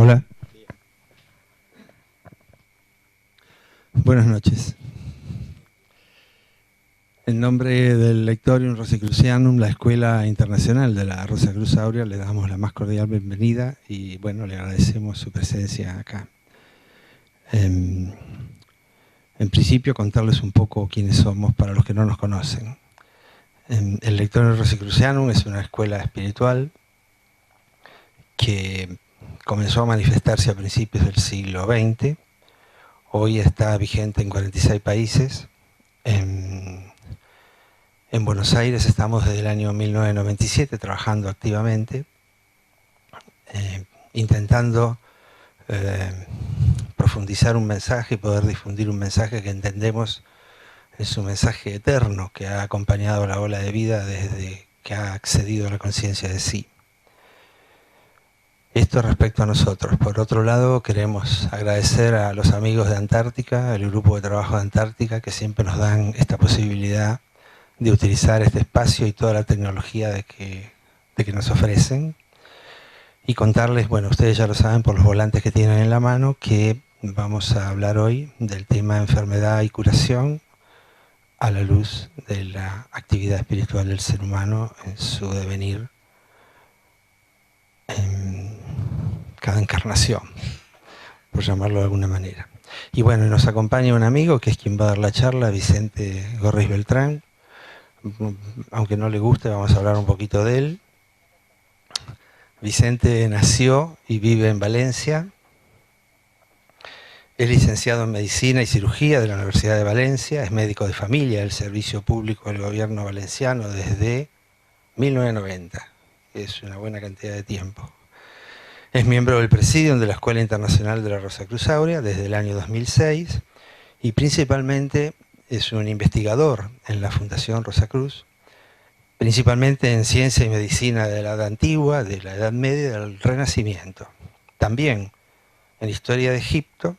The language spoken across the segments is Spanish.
Hola. Buenas noches. En nombre del Lectorium Rosicrucianum, la Escuela Internacional de la Rosa Cruz Aurea, le damos la más cordial bienvenida y bueno, le agradecemos su presencia acá. En principio, contarles un poco quiénes somos para los que no nos conocen. El Lectorium Rosicrucianum es una escuela espiritual que comenzó a manifestarse a principios del siglo XX. Hoy está vigente en 46 países. En Buenos Aires estamos desde el año 1997 trabajando activamente, intentando profundizar un mensaje y poder difundir un mensaje que entendemos es un mensaje eterno que ha acompañado la ola de vida desde que ha accedido a la conciencia de sí. Esto respecto a nosotros. Por otro lado, queremos agradecer a los amigos de Antártica, el grupo de trabajo de Antártica, que siempre nos dan esta posibilidad de utilizar este espacio y toda la tecnología de que nos ofrecen. Y contarles, bueno, ustedes ya lo saben por los volantes que tienen en la mano, que vamos a hablar hoy del tema enfermedad y curación a la luz de la actividad espiritual del ser humano en su devenir en cada encarnación, por llamarlo de alguna manera. Y bueno, nos acompaña un amigo que es quien va a dar la charla, Vicente Gorris Beltrán. Aunque no le guste, vamos a hablar un poquito de él. Vicente nació y vive en Valencia. Es licenciado en Medicina y Cirugía de la Universidad de Valencia. Es médico de familia del Servicio Público del Gobierno Valenciano desde 1990. Es una buena cantidad de tiempo. Es miembro del Presidium de la Escuela Internacional de la Rosa Cruz Aurea desde el año 2006 y principalmente es un investigador en la Fundación Rosa Cruz, principalmente en ciencia y medicina de la Edad Antigua, de la Edad Media y del Renacimiento. También en historia de Egipto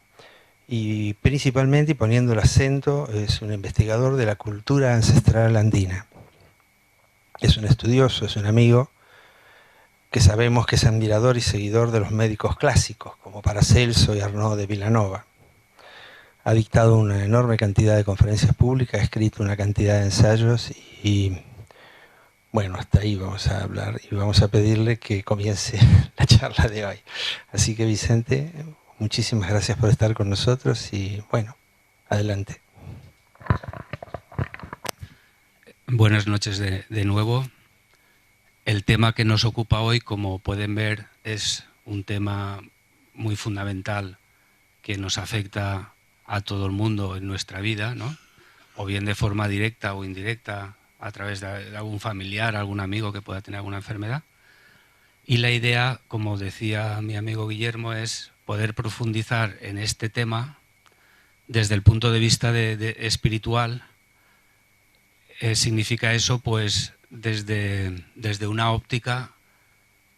y principalmente, y poniendo el acento, es un investigador de la cultura ancestral andina. Es un estudioso, es un amigo que sabemos que es admirador y seguidor de los médicos clásicos, como Paracelso y Arnaud de Villanova. Ha dictado una enorme cantidad de conferencias públicas, ha escrito una cantidad de ensayos y bueno, hasta ahí vamos a hablar y vamos a pedirle que comience la charla de hoy. Así que Vicente, muchísimas gracias por estar con nosotros y bueno, adelante. Buenas noches de nuevo. El tema que nos ocupa hoy, como pueden ver, es un tema muy fundamental que nos afecta a todo el mundo en nuestra vida, ¿no? O bien de forma directa o indirecta, a través de algún familiar, algún amigo que pueda tener alguna enfermedad. Y la idea, como decía mi amigo Guillermo, es poder profundizar en este tema desde el punto de vista espiritual. Significa eso, pues, desde una óptica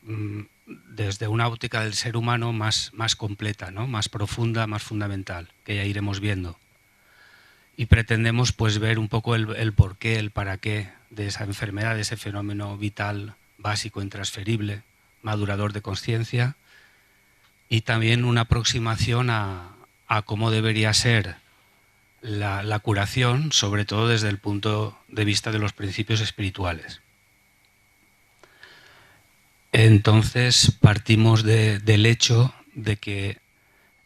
del ser humano más completa, ¿no? Más profunda, más fundamental, que ya iremos viendo. Y pretendemos, pues, ver un poco el porqué, el para qué de esa enfermedad, de ese fenómeno vital, básico, intransferible, madurador de conciencia, y también una aproximación a cómo debería ser la curación, sobre todo desde el punto de vista de los principios espirituales. Entonces partimos del hecho de que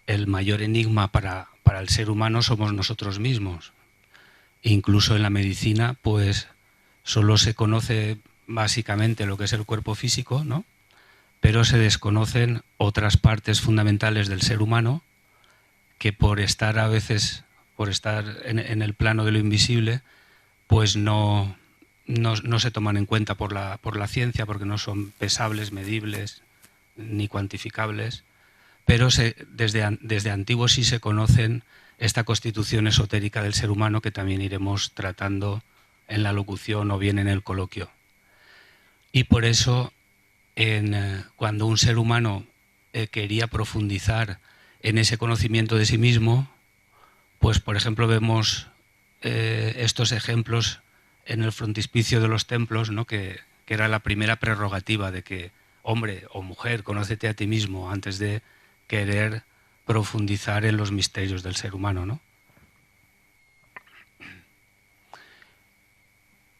el mayor enigma para el ser humano somos nosotros mismos. Incluso en la medicina, pues solo se conoce básicamente lo que es el cuerpo físico, ¿no? Pero se desconocen otras partes fundamentales del ser humano que por estar a veces, por estar en el plano de lo invisible, pues no se toman en cuenta por la ciencia, porque no son pesables, medibles ni cuantificables, pero desde antiguo sí se conocen esta constitución esotérica del ser humano, que también iremos tratando en la locución o bien en el coloquio. Y por eso, cuando un ser humano quería profundizar en ese conocimiento de sí mismo, pues por ejemplo vemos estos ejemplos en el frontispicio de los templos, ¿no? que era la primera prerrogativa de que, hombre o mujer, conócete a ti mismo antes de querer profundizar en los misterios del ser humano, ¿no?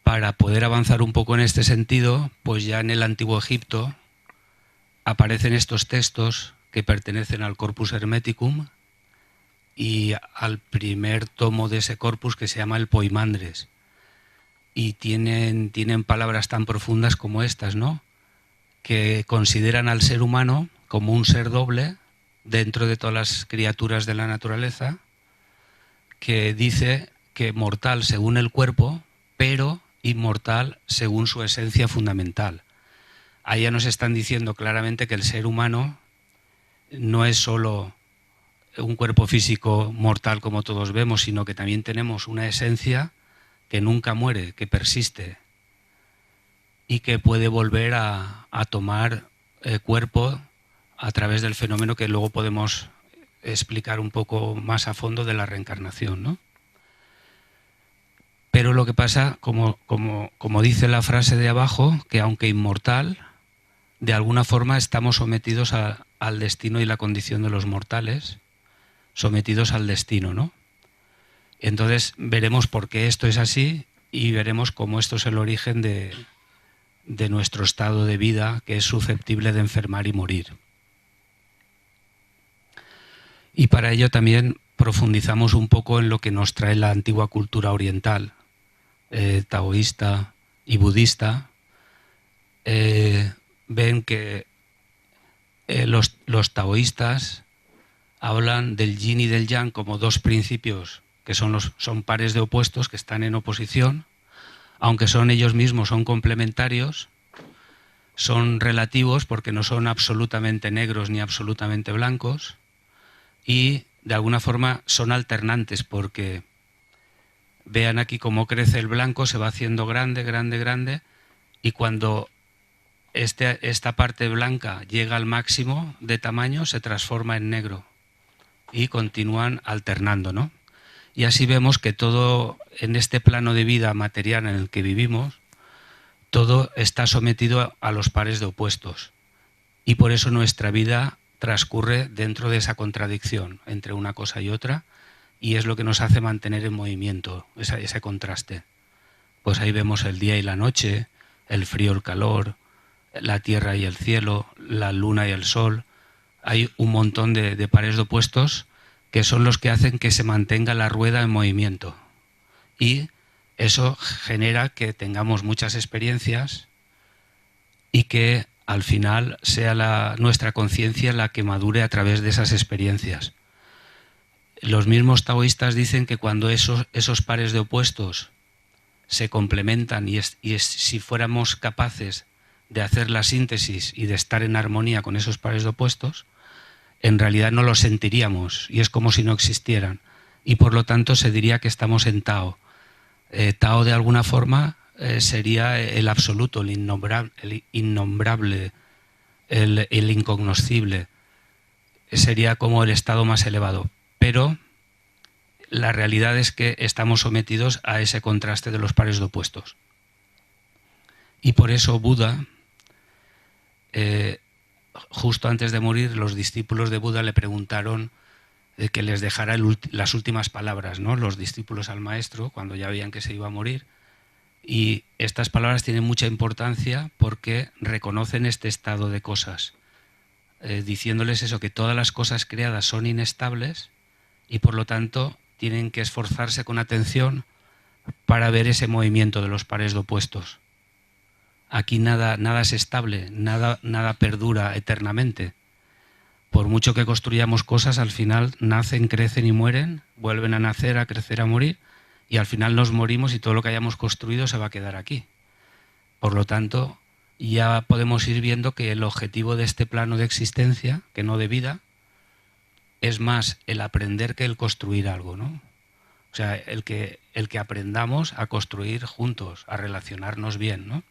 Para poder avanzar un poco en este sentido, pues ya en el Antiguo Egipto aparecen estos textos que pertenecen al Corpus Hermeticum y al primer tomo de ese corpus, que se llama el Poimandres. Y tienen palabras tan profundas como estas, ¿no? Que consideran al ser humano como un ser doble dentro de todas las criaturas de la naturaleza, que dice que mortal según el cuerpo, pero inmortal según su esencia fundamental. Ahí ya nos están diciendo claramente que el ser humano no es solo un cuerpo físico mortal como todos vemos, sino que también tenemos una esencia que nunca muere, que persiste y que puede volver a tomar cuerpo a través del fenómeno que luego podemos explicar un poco más a fondo de la reencarnación, ¿no? Pero lo que pasa, como dice la frase de abajo, que aunque inmortal, de alguna forma estamos sometidos al destino y la condición de los mortales, sometidos al destino, ¿no? Entonces veremos por qué esto es así y veremos cómo esto es el origen de nuestro estado de vida, que es susceptible de enfermar y morir. Y para ello también profundizamos un poco en lo que nos trae la antigua cultura oriental, taoísta y budista. Ven que los taoístas hablan del yin y del yang como dos principios que son pares de opuestos que están en oposición, aunque son ellos mismos, son complementarios, son relativos porque no son absolutamente negros ni absolutamente blancos, y de alguna forma son alternantes porque vean aquí cómo crece el blanco, se va haciendo grande, grande, grande, y cuando esta parte blanca llega al máximo de tamaño se transforma en negro y continúan alternando, ¿no? Y así vemos que todo en este plano de vida material en el que vivimos, todo está sometido a los pares de opuestos. Y por eso nuestra vida transcurre dentro de esa contradicción entre una cosa y otra, y es lo que nos hace mantener en movimiento, ese contraste. Pues ahí vemos el día y la noche, el frío, el calor, la tierra y el cielo, la luna y el sol. Hay un montón de pares de opuestos que son los que hacen que se mantenga la rueda en movimiento. Y eso genera que tengamos muchas experiencias y que al final sea nuestra conciencia la que madure a través de esas experiencias. Los mismos taoístas dicen que cuando esos pares de opuestos se complementan y si fuéramos capaces de hacer la síntesis y de estar en armonía con esos pares de opuestos, en realidad no los sentiríamos y es como si no existieran. Y por lo tanto se diría que estamos en Tao. Tao de alguna forma sería el absoluto, el innombrable, el incognoscible. Sería como el estado más elevado. Pero la realidad es que estamos sometidos a ese contraste de los pares de opuestos. Y por eso Buda, justo antes de morir, los discípulos de Buda le preguntaron que les dejara las últimas palabras, ¿no? Los discípulos al maestro, cuando ya veían que se iba a morir. Y estas palabras tienen mucha importancia porque reconocen este estado de cosas, diciéndoles eso, que todas las cosas creadas son inestables y por lo tanto tienen que esforzarse con atención para ver ese movimiento de los pares de opuestos. Aquí nada es estable, nada perdura eternamente. Por mucho que construyamos cosas, al final nacen, crecen y mueren, vuelven a nacer, a crecer, a morir, y al final nos morimos y todo lo que hayamos construido se va a quedar aquí. Por lo tanto, ya podemos ir viendo que el objetivo de este plano de existencia, que no de vida, es más el aprender que el construir algo, ¿no? O sea, el que aprendamos a construir juntos, a relacionarnos bien, ¿no?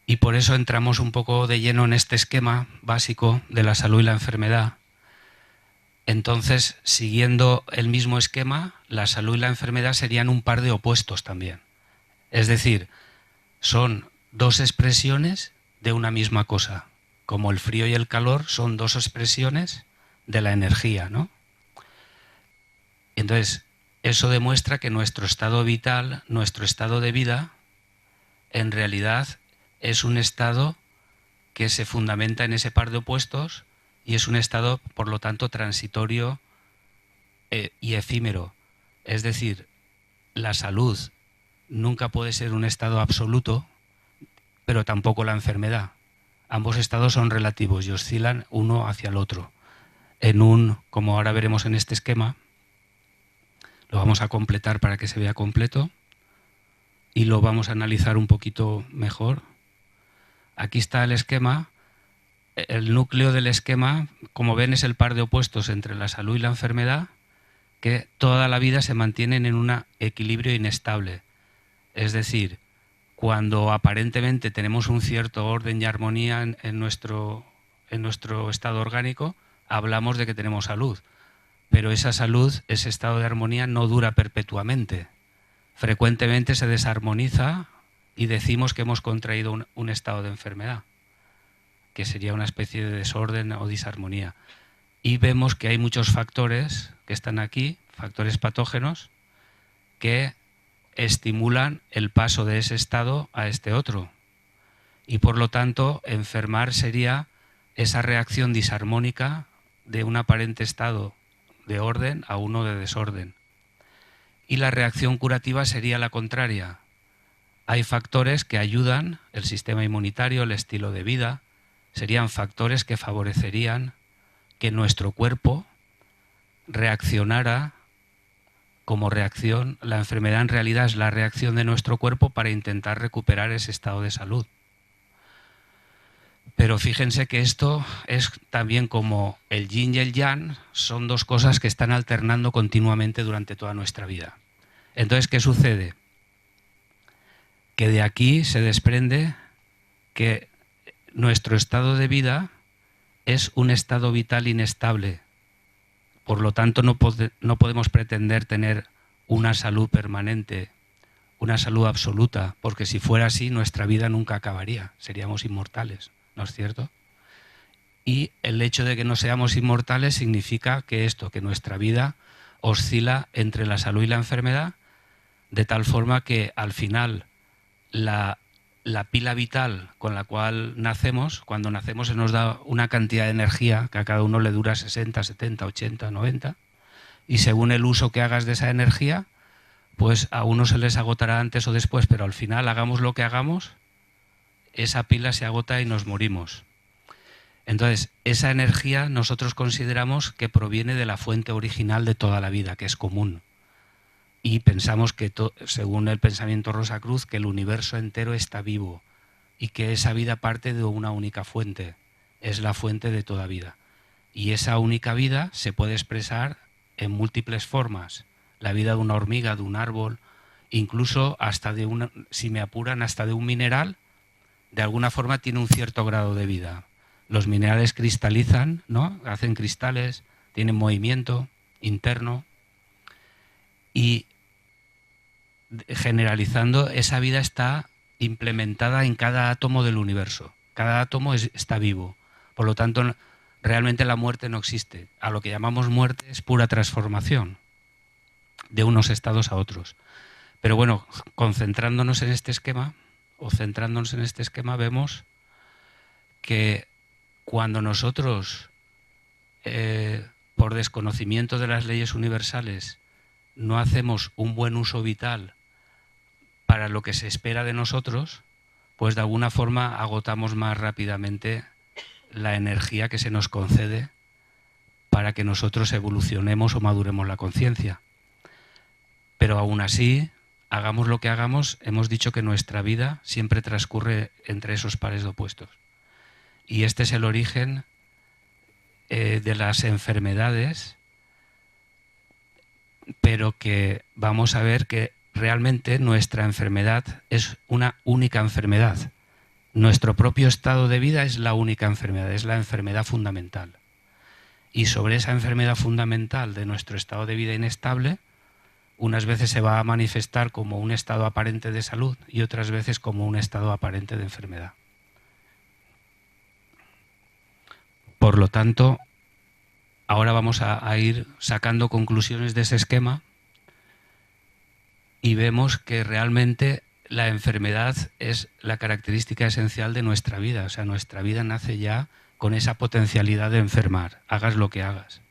Y por eso entramos un poco de lleno en este esquema básico de la salud y la enfermedad. Entonces, siguiendo el mismo esquema, la salud y la enfermedad serían un par de opuestos también. Es decir, son dos expresiones de una misma cosa, como el frío y el calor son dos expresiones de la energía, ¿no? Entonces, eso demuestra que nuestro estado vital, nuestro estado de vida, en realidad es un estado que se fundamenta en ese par de opuestos y es un estado, por lo tanto, transitorio y efímero. Es decir, la salud nunca puede ser un estado absoluto, pero tampoco la enfermedad. Ambos estados son relativos y oscilan uno hacia el otro. Como ahora veremos en este esquema, lo vamos a completar para que se vea completo y lo vamos a analizar un poquito mejor. Aquí está el esquema. El núcleo del esquema, como ven, es el par de opuestos entre la salud y la enfermedad, que toda la vida se mantienen en un equilibrio inestable. Es decir, cuando aparentemente tenemos un cierto orden y armonía en nuestro estado orgánico, hablamos de que tenemos salud. Pero esa salud, ese estado de armonía, no dura perpetuamente. Frecuentemente se desarmoniza y decimos que hemos contraído un estado de enfermedad, que sería una especie de desorden o disarmonía. Y vemos que hay muchos factores que están aquí, factores patógenos, que estimulan el paso de ese estado a este otro. Y por lo tanto, enfermar sería esa reacción disarmónica de un aparente estado de orden a uno de desorden. Y la reacción curativa sería la contraria. Hay factores que ayudan, el sistema inmunitario, el estilo de vida, serían factores que favorecerían que nuestro cuerpo reaccionara como reacción. La enfermedad en realidad es la reacción de nuestro cuerpo para intentar recuperar ese estado de salud. Pero fíjense que esto es también como el yin y el yang, son dos cosas que están alternando continuamente durante toda nuestra vida. Entonces, ¿qué sucede? Que de aquí se desprende que nuestro estado de vida es un estado vital inestable. Por lo tanto, no podemos pretender tener una salud permanente, una salud absoluta, porque si fuera así, nuestra vida nunca acabaría, seríamos inmortales, ¿no es cierto? Y el hecho de que no seamos inmortales significa que que nuestra vida oscila entre la salud y la enfermedad, de tal forma que al final la pila vital con la cual nacemos, cuando nacemos se nos da una cantidad de energía que a cada uno le dura 60, 70, 80, 90, y según el uso que hagas de esa energía, pues a unos se les agotará antes o después, pero al final, hagamos lo que hagamos, esa pila se agota y nos morimos. Entonces, esa energía nosotros consideramos que proviene de la fuente original de toda la vida, que es común. Y pensamos que, según el pensamiento Rosacruz, que el universo entero está vivo y que esa vida parte de una única fuente, es la fuente de toda vida. Y esa única vida se puede expresar en múltiples formas. La vida de una hormiga, de un árbol, incluso hasta si me apuran, hasta de un mineral, de alguna forma tiene un cierto grado de vida. Los minerales cristalizan, ¿no? Hacen cristales, tienen movimiento interno y generalizando, esa vida está implementada en cada átomo del universo. Cada átomo está vivo. Por lo tanto, realmente la muerte no existe. A lo que llamamos muerte es pura transformación de unos estados a otros. Pero bueno, concentrándonos en este esquema, vemos que cuando nosotros, por desconocimiento de las leyes universales, no hacemos un buen uso vital para lo que se espera de nosotros, pues de alguna forma agotamos más rápidamente la energía que se nos concede para que nosotros evolucionemos o maduremos la conciencia. Pero aún así, hagamos lo que hagamos, hemos dicho que nuestra vida siempre transcurre entre esos pares de opuestos. Y este es el origen de las enfermedades, pero que vamos a ver que realmente nuestra enfermedad es una única enfermedad. Nuestro propio estado de vida es la única enfermedad, es la enfermedad fundamental. Y sobre esa enfermedad fundamental de nuestro estado de vida inestable, unas veces se va a manifestar como un estado aparente de salud y otras veces como un estado aparente de enfermedad. Por lo tanto, ahora vamos a ir sacando conclusiones de ese esquema y vemos que realmente la enfermedad es la característica esencial de nuestra vida. O sea, nuestra vida nace ya con esa potencialidad de enfermar, hagas lo que hagas.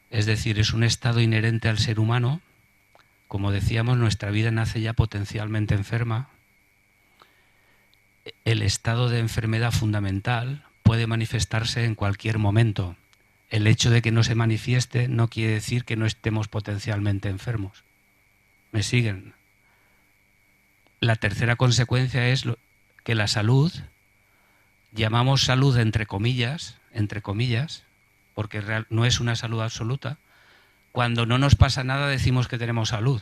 Es decir, es un estado inherente al ser humano. Como decíamos, nuestra vida nace ya potencialmente enferma. El estado de enfermedad fundamental puede manifestarse en cualquier momento. El hecho de que no se manifieste no quiere decir que no estemos potencialmente enfermos. ¿Me siguen? La tercera consecuencia es que la salud, llamamos salud entre comillas, porque no es una salud absoluta. Cuando no nos pasa nada decimos que tenemos salud,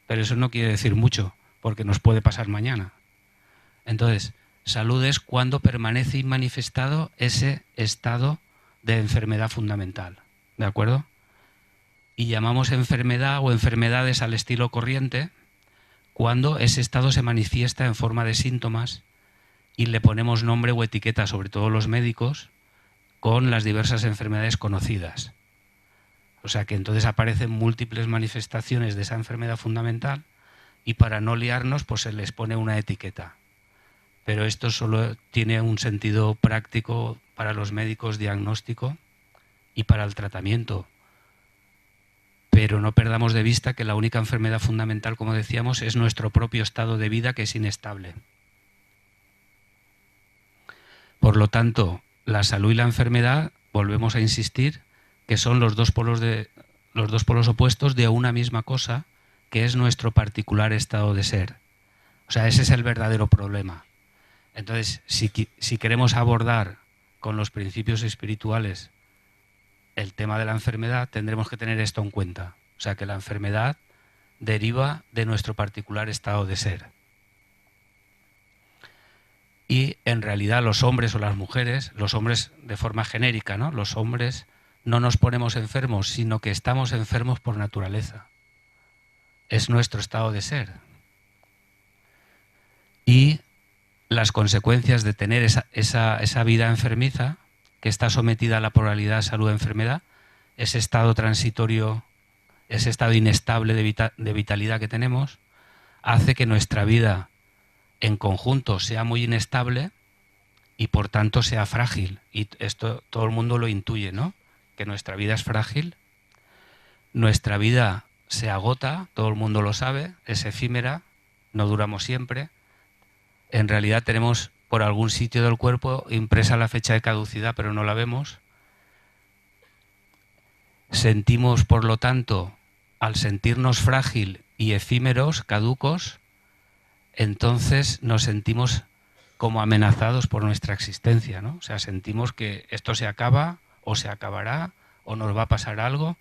pero eso no quiere decir mucho, porque nos puede pasar mañana. Entonces, salud es cuando permanece inmanifestado ese estado de enfermedad fundamental, ¿de acuerdo? Y llamamos enfermedad o enfermedades al estilo corriente cuando ese estado se manifiesta en forma de síntomas y le ponemos nombre o etiqueta, sobre todo los médicos, con las diversas enfermedades conocidas. O sea que entonces aparecen múltiples manifestaciones de esa enfermedad fundamental y para no liarnos pues se les pone una etiqueta. Pero esto solo tiene un sentido práctico para los médicos diagnóstico y para el tratamiento. Pero no perdamos de vista que la única enfermedad fundamental, como decíamos, es nuestro propio estado de vida, que es inestable. Por lo tanto, la salud y la enfermedad, volvemos a insistir, que son los dos polos opuestos de una misma cosa, que es nuestro particular estado de ser. O sea, ese es el verdadero problema. Entonces, si queremos abordar con los principios espirituales el tema de la enfermedad, tendremos que tener esto en cuenta. O sea, que la enfermedad deriva de nuestro particular estado de ser. Y en realidad los hombres o las mujeres, los hombres de forma genérica, ¿no? Los hombres no nos ponemos enfermos, sino que estamos enfermos por naturaleza. Es nuestro estado de ser. Y las consecuencias de tener esa vida enfermiza, que está sometida a la polaridad salud-enfermedad, ese estado transitorio, ese estado inestable de vitalidad que tenemos, hace que nuestra vida en conjunto sea muy inestable y por tanto sea frágil. Y esto todo el mundo lo intuye, ¿no? Que nuestra vida es frágil, nuestra vida se agota, todo el mundo lo sabe, es efímera, no duramos siempre. En realidad tenemos por algún sitio del cuerpo impresa la fecha de caducidad, pero no la vemos. Sentimos, por lo tanto, al sentirnos frágil y efímeros, caducos, entonces nos sentimos como amenazados por nuestra existencia, ¿no? O sea, sentimos que esto se acaba o se acabará o nos va a pasar algo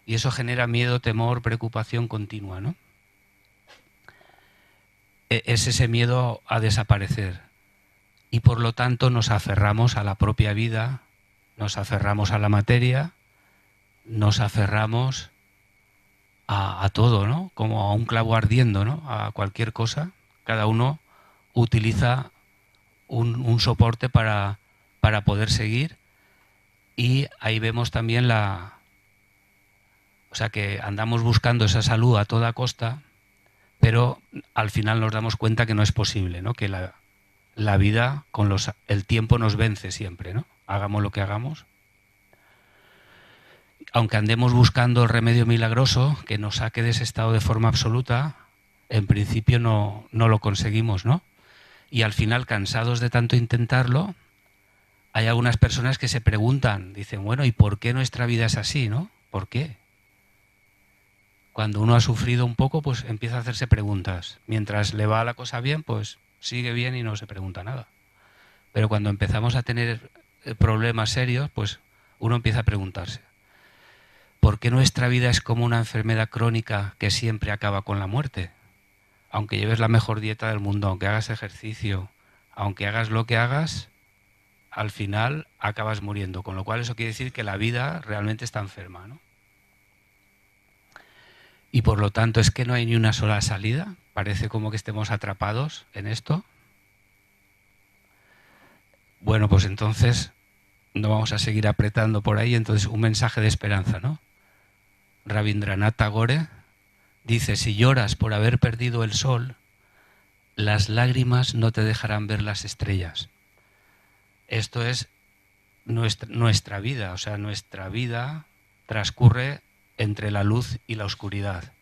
y eso genera miedo, temor, preocupación continua, ¿no? Es ese miedo a desaparecer y por lo tanto nos aferramos a la propia vida, nos aferramos a la materia, nos aferramos a todo, ¿no? Como a un clavo ardiendo, ¿no? A cualquier cosa. Cada uno utiliza un soporte para poder seguir y ahí vemos también o sea que andamos buscando esa salud a toda costa, pero al final nos damos cuenta que no es posible, ¿no? Que la vida, el tiempo nos vence siempre, ¿no? Hagamos lo que hagamos. Aunque andemos buscando el remedio milagroso que nos saque de ese estado de forma absoluta, en principio no lo conseguimos, ¿no? Y al final, cansados de tanto intentarlo, hay algunas personas que se preguntan, dicen, bueno, ¿y por qué nuestra vida es así, no? ¿Por qué? Cuando uno ha sufrido un poco, pues empieza a hacerse preguntas. Mientras le va la cosa bien, pues sigue bien y no se pregunta nada. Pero cuando empezamos a tener problemas serios, pues uno empieza a preguntarse, ¿por qué nuestra vida es como una enfermedad crónica que siempre acaba con la muerte? Aunque lleves la mejor dieta del mundo, aunque hagas ejercicio, aunque hagas lo que hagas, al final acabas muriendo. Con lo cual eso quiere decir que la vida realmente está enferma, ¿no? Y por lo tanto es que no hay ni una sola salida. Parece como que estemos atrapados en esto. Bueno, pues entonces no vamos a seguir apretando por ahí, entonces un mensaje de esperanza, ¿no? Rabindranath Tagore dice, si lloras por haber perdido el sol, las lágrimas no te dejarán ver las estrellas. Esto es nuestra vida, o sea, nuestra vida transcurre entre la luz y la oscuridad,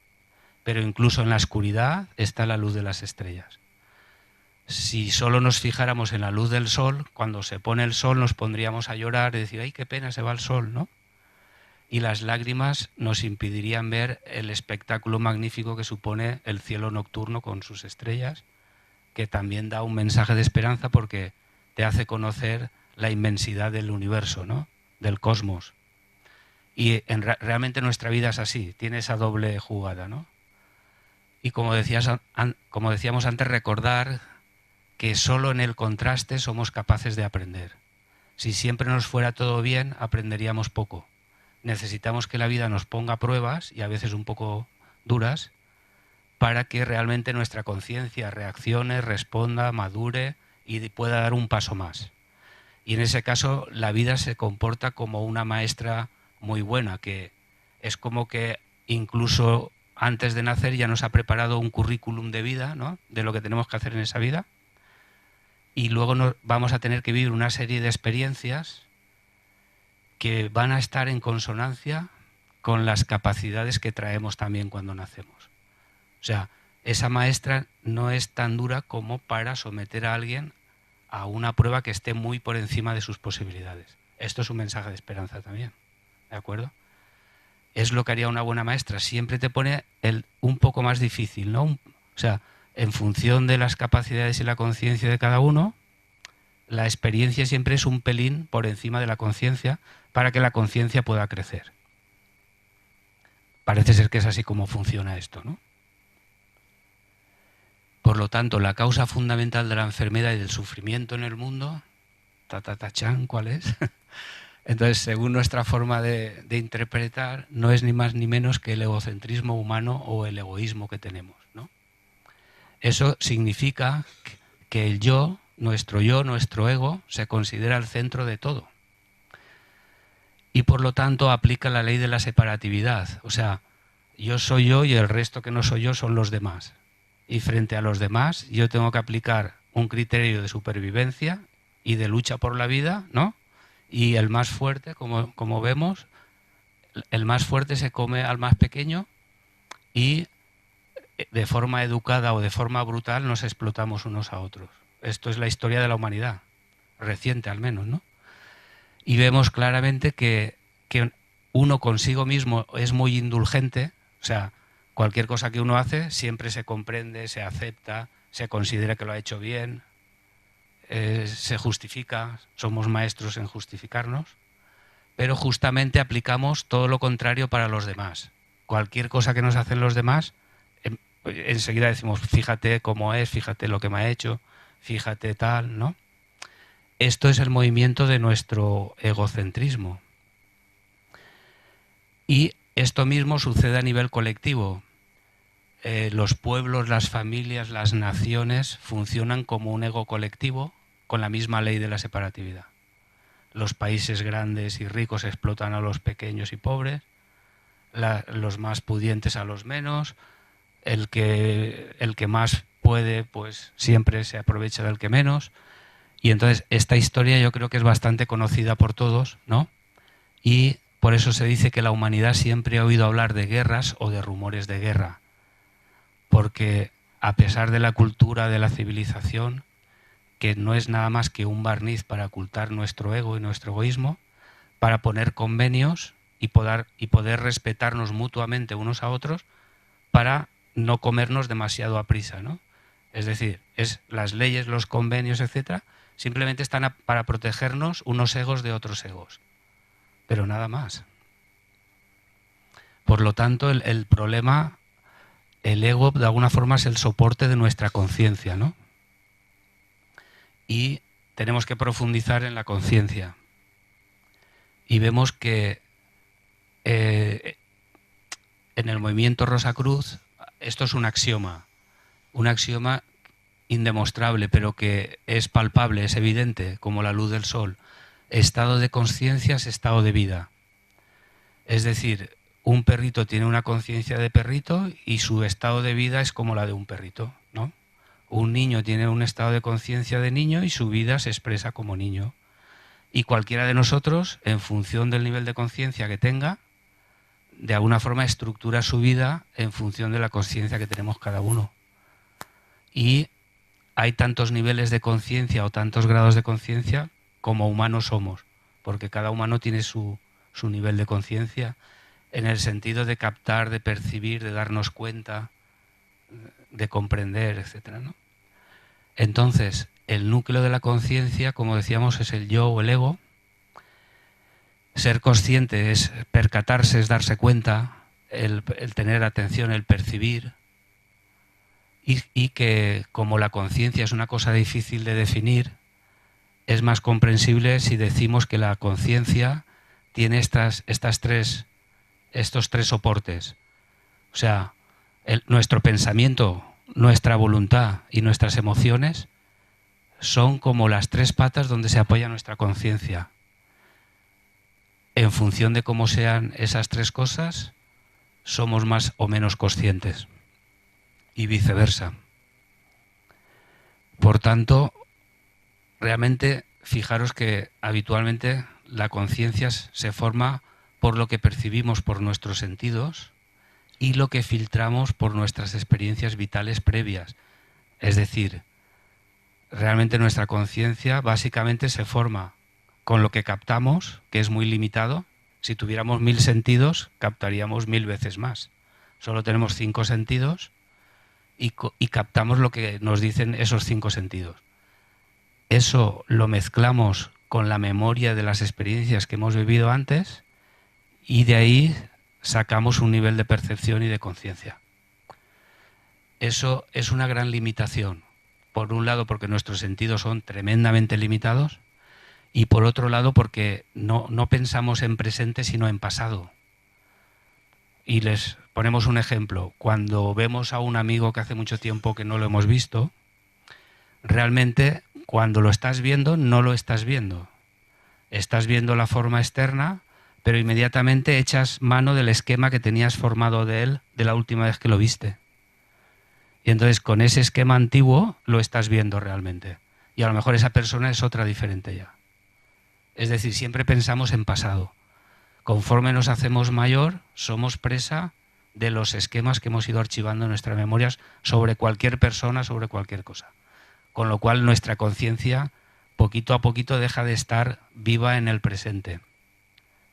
pero incluso en la oscuridad está la luz de las estrellas. Si solo nos fijáramos en la luz del sol, cuando se pone el sol nos pondríamos a llorar y decir, ¡ay, qué pena, se va el sol!, ¿no? Y las lágrimas nos impedirían ver el espectáculo magnífico que supone el cielo nocturno con sus estrellas, que también da un mensaje de esperanza porque te hace conocer la inmensidad del universo, ¿no? Del cosmos. Y realmente nuestra vida es así, tiene esa doble jugada, ¿no? Y como decíamos antes, recordar que solo en el contraste somos capaces de aprender. Si siempre nos fuera todo bien, aprenderíamos poco. Necesitamos que la vida nos ponga pruebas, y a veces un poco duras, para que realmente nuestra conciencia reaccione, responda, madure y pueda dar un paso más. Y en ese caso la vida se comporta como una maestra muy buena, que es como que incluso antes de nacer ya nos ha preparado un currículum de vida, ¿no?, de lo que tenemos que hacer en esa vida, y luego vamos a tener que vivir una serie de experiencias que van a estar en consonancia con las capacidades que traemos también cuando nacemos. O sea, esa maestra no es tan dura como para someter a alguien a una prueba que esté muy por encima de sus posibilidades. Esto es un mensaje de esperanza también, ¿de acuerdo? Es lo que haría una buena maestra, siempre te pone un poco más difícil, ¿no? O sea, en función de las capacidades y la conciencia de cada uno, la experiencia siempre es un pelín por encima de la conciencia para que la conciencia pueda crecer. Parece ser que es así como funciona esto, ¿no? Por lo tanto, la causa fundamental de la enfermedad y del sufrimiento en el mundo, ¿cuál es? Entonces, según nuestra forma de interpretar, no es ni más ni menos que el egocentrismo humano o el egoísmo que tenemos, ¿no? Eso significa que el yo, nuestro ego, se considera el centro de todo. Y por lo tanto aplica la ley de la separatividad. O sea, yo soy yo y el resto que no soy yo son los demás. Y frente a los demás yo tengo que aplicar un criterio de supervivencia y de lucha por la vida, ¿no? Y el más fuerte, como vemos, el más fuerte se come al más pequeño y de forma educada o de forma brutal nos explotamos unos a otros. Esto es la historia de la humanidad, reciente al menos, ¿no? Y vemos claramente que uno consigo mismo es muy indulgente, o sea, cualquier cosa que uno hace siempre se comprende, se acepta, se considera que lo ha hecho bien, se justifica, somos maestros en justificarnos, pero justamente aplicamos todo lo contrario para los demás. Cualquier cosa que nos hacen los demás, enseguida decimos, fíjate cómo es, fíjate lo que me ha hecho, fíjate tal, ¿no? Esto es el movimiento de nuestro egocentrismo. Y esto mismo sucede a nivel colectivo. Los pueblos, las familias, las naciones funcionan como un ego colectivo con la misma ley de la separatividad. Los países grandes y ricos explotan a los pequeños y pobres, los más pudientes a los menos, el que más puede, pues siempre se aprovecha del que menos. Y entonces esta historia yo creo que es bastante conocida por todos, ¿no? Y por eso se dice que la humanidad siempre ha oído hablar de guerras o de rumores de guerra. Porque a pesar de la cultura, de la civilización, que no es nada más que un barniz para ocultar nuestro ego y nuestro egoísmo, para poner convenios y poder respetarnos mutuamente unos a otros para no comernos demasiado a prisa, ¿no? Es decir, las leyes, los convenios, etcétera, simplemente están para protegernos unos egos de otros egos, pero nada más. Por lo tanto, el problema, el ego de alguna forma es el soporte de nuestra conciencia, ¿no? Y tenemos que profundizar en la conciencia. Y vemos que en el movimiento Rosacruz esto es un axioma indemostrable, pero que es palpable, es evidente, como la luz del sol. estado de conciencia es estado de vida. Es decir, un perrito tiene una conciencia de perrito y su estado de vida es como la de un perrito, ¿no? Un niño tiene un estado de conciencia de niño y su vida se expresa como niño. Y cualquiera de nosotros, en función del nivel de conciencia que tenga, de alguna forma estructura su vida en función de la conciencia que tenemos cada uno. Y hay tantos niveles de conciencia o tantos grados de conciencia como humanos somos, porque cada humano tiene su nivel de conciencia en el sentido de captar, de percibir, de darnos cuenta, de comprender, etcétera, ¿no? Entonces, el núcleo de la conciencia, como decíamos, es el yo o el ego. Ser consciente es percatarse, es darse cuenta, el tener atención, el percibir, y que como la conciencia es una cosa difícil de definir, es más comprensible si decimos que la conciencia tiene estos tres soportes. O sea, nuestro pensamiento, nuestra voluntad y nuestras emociones son como las tres patas donde se apoya nuestra conciencia. En función de cómo sean esas tres cosas, somos más o menos conscientes. Y viceversa. Por tanto, realmente fijaros que habitualmente la conciencia se forma por lo que percibimos por nuestros sentidos y lo que filtramos por nuestras experiencias vitales previas. Es decir, realmente nuestra conciencia básicamente se forma con lo que captamos, que es muy limitado. Si tuviéramos 1000 sentidos, captaríamos 1000 veces más. Solo tenemos 5 sentidos y captamos lo que nos dicen esos 5 sentidos. Eso lo mezclamos con la memoria de las experiencias que hemos vivido antes y de ahí sacamos un nivel de percepción y de conciencia. Eso es una gran limitación. Por un lado, porque nuestros sentidos son tremendamente limitados, y por otro lado, porque no pensamos en presente, sino en pasado. Y les ponemos un ejemplo. Cuando vemos a un amigo que hace mucho tiempo que no lo hemos visto, realmente cuando lo estás viendo, no lo estás viendo. Estás viendo la forma externa, pero inmediatamente echas mano del esquema que tenías formado de él de la última vez que lo viste. Y entonces con ese esquema antiguo lo estás viendo realmente. Y a lo mejor esa persona es otra diferente ya. Es decir, siempre pensamos en pasado. Conforme nos hacemos mayor, somos presa de los esquemas que hemos ido archivando en nuestras memorias sobre cualquier persona, sobre cualquier cosa. Con lo cual nuestra conciencia poquito a poquito deja de estar viva en el presente.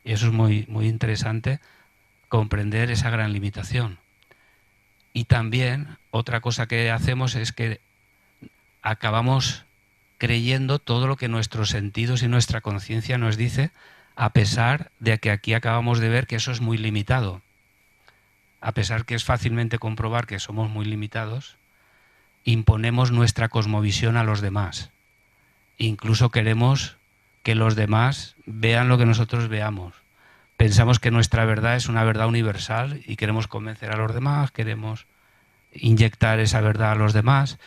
Y eso es muy, muy interesante, comprender esa gran limitación. Y también otra cosa que hacemos es que acabamos creyendo todo lo que nuestros sentidos y nuestra conciencia nos dice, a pesar de que aquí acabamos de ver que eso es muy limitado. A pesar que es fácilmente comprobar que somos muy limitados, imponemos nuestra cosmovisión a los demás. Incluso queremos que los demás vean lo que nosotros veamos. Pensamos que nuestra verdad es una verdad universal y queremos convencer a los demás, queremos inyectar esa verdad a los demás.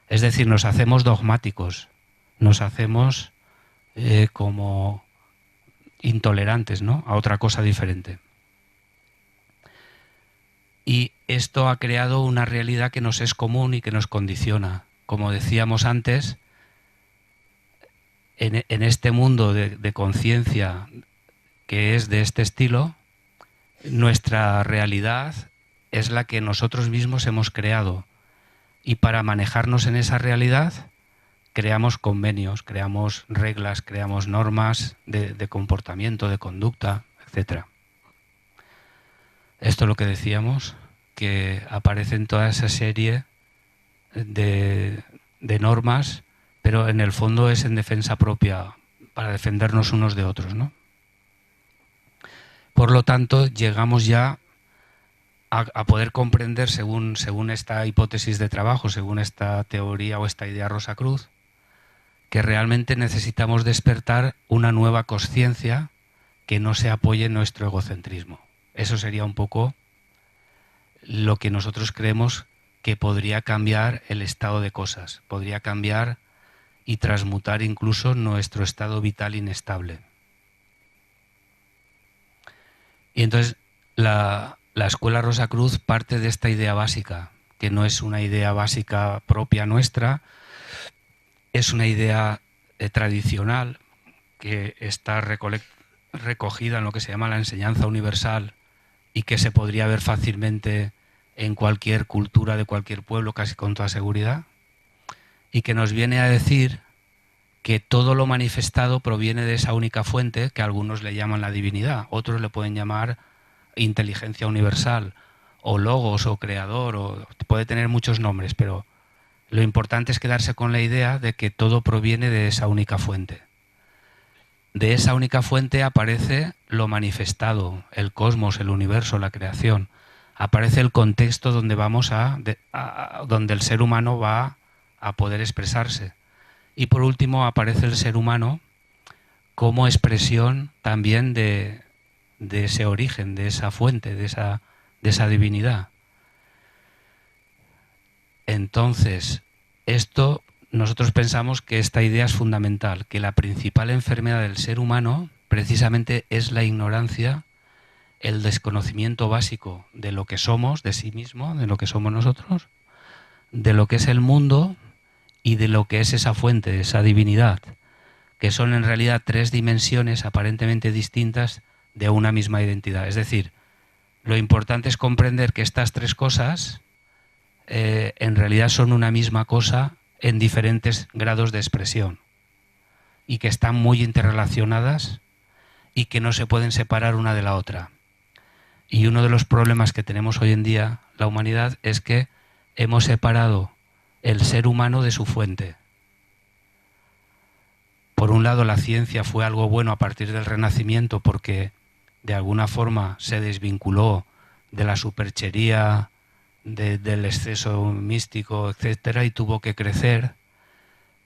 Es decir, nos hacemos dogmáticos, nos hacemos como intolerantes, ¿no?, a otra cosa diferente. Y esto ha creado una realidad que nos es común y que nos condiciona. Como decíamos antes, en este mundo de conciencia que es de este estilo, nuestra realidad es la que nosotros mismos hemos creado. Y para manejarnos en esa realidad, creamos convenios, creamos reglas, creamos normas de comportamiento, de conducta, etc. Esto es lo que decíamos, que aparece en toda esa serie de normas, pero en el fondo es en defensa propia, para defendernos unos de otros, ¿no? Por lo tanto, llegamos ya a poder comprender, según esta hipótesis de trabajo, según esta teoría o esta idea Rosacruz, que realmente necesitamos despertar una nueva consciencia que no se apoye en nuestro egocentrismo. Eso sería un poco lo que nosotros creemos que podría cambiar el estado de cosas, podría cambiar y transmutar incluso nuestro estado vital inestable. Y entonces la Escuela Rosacruz parte de esta idea básica, que no es una idea básica propia nuestra, es una idea tradicional que está recogida en lo que se llama la enseñanza universal y que se podría ver fácilmente en cualquier cultura de cualquier pueblo, casi con toda seguridad, y que nos viene a decir que todo lo manifestado proviene de esa única fuente que algunos le llaman la divinidad, otros le pueden llamar inteligencia universal, o logos, o creador, o puede tener muchos nombres, pero lo importante es quedarse con la idea de que todo proviene de esa única fuente. De esa única fuente aparece lo manifestado, el cosmos, el universo, la creación. Aparece el contexto donde donde el ser humano va a poder expresarse. Y por último aparece el ser humano como expresión también de ese origen, de esa fuente, de esa divinidad. Entonces, nosotros pensamos que esta idea es fundamental, que la principal enfermedad del ser humano precisamente es la ignorancia, el desconocimiento básico de lo que somos, de sí mismo, de lo que somos nosotros, de lo que es el mundo y de lo que es esa fuente, esa divinidad, que son en realidad tres dimensiones aparentemente distintas de una misma identidad. Es decir, lo importante es comprender que estas tres cosas en realidad son una misma cosa en diferentes grados de expresión y que están muy interrelacionadas y que no se pueden separar una de la otra. Y uno de los problemas que tenemos hoy en día, la humanidad, es que hemos separado el ser humano de su fuente. Por un lado, la ciencia fue algo bueno a partir del Renacimiento porque de alguna forma se desvinculó de la superchería, del exceso místico, etcétera, y tuvo que crecer,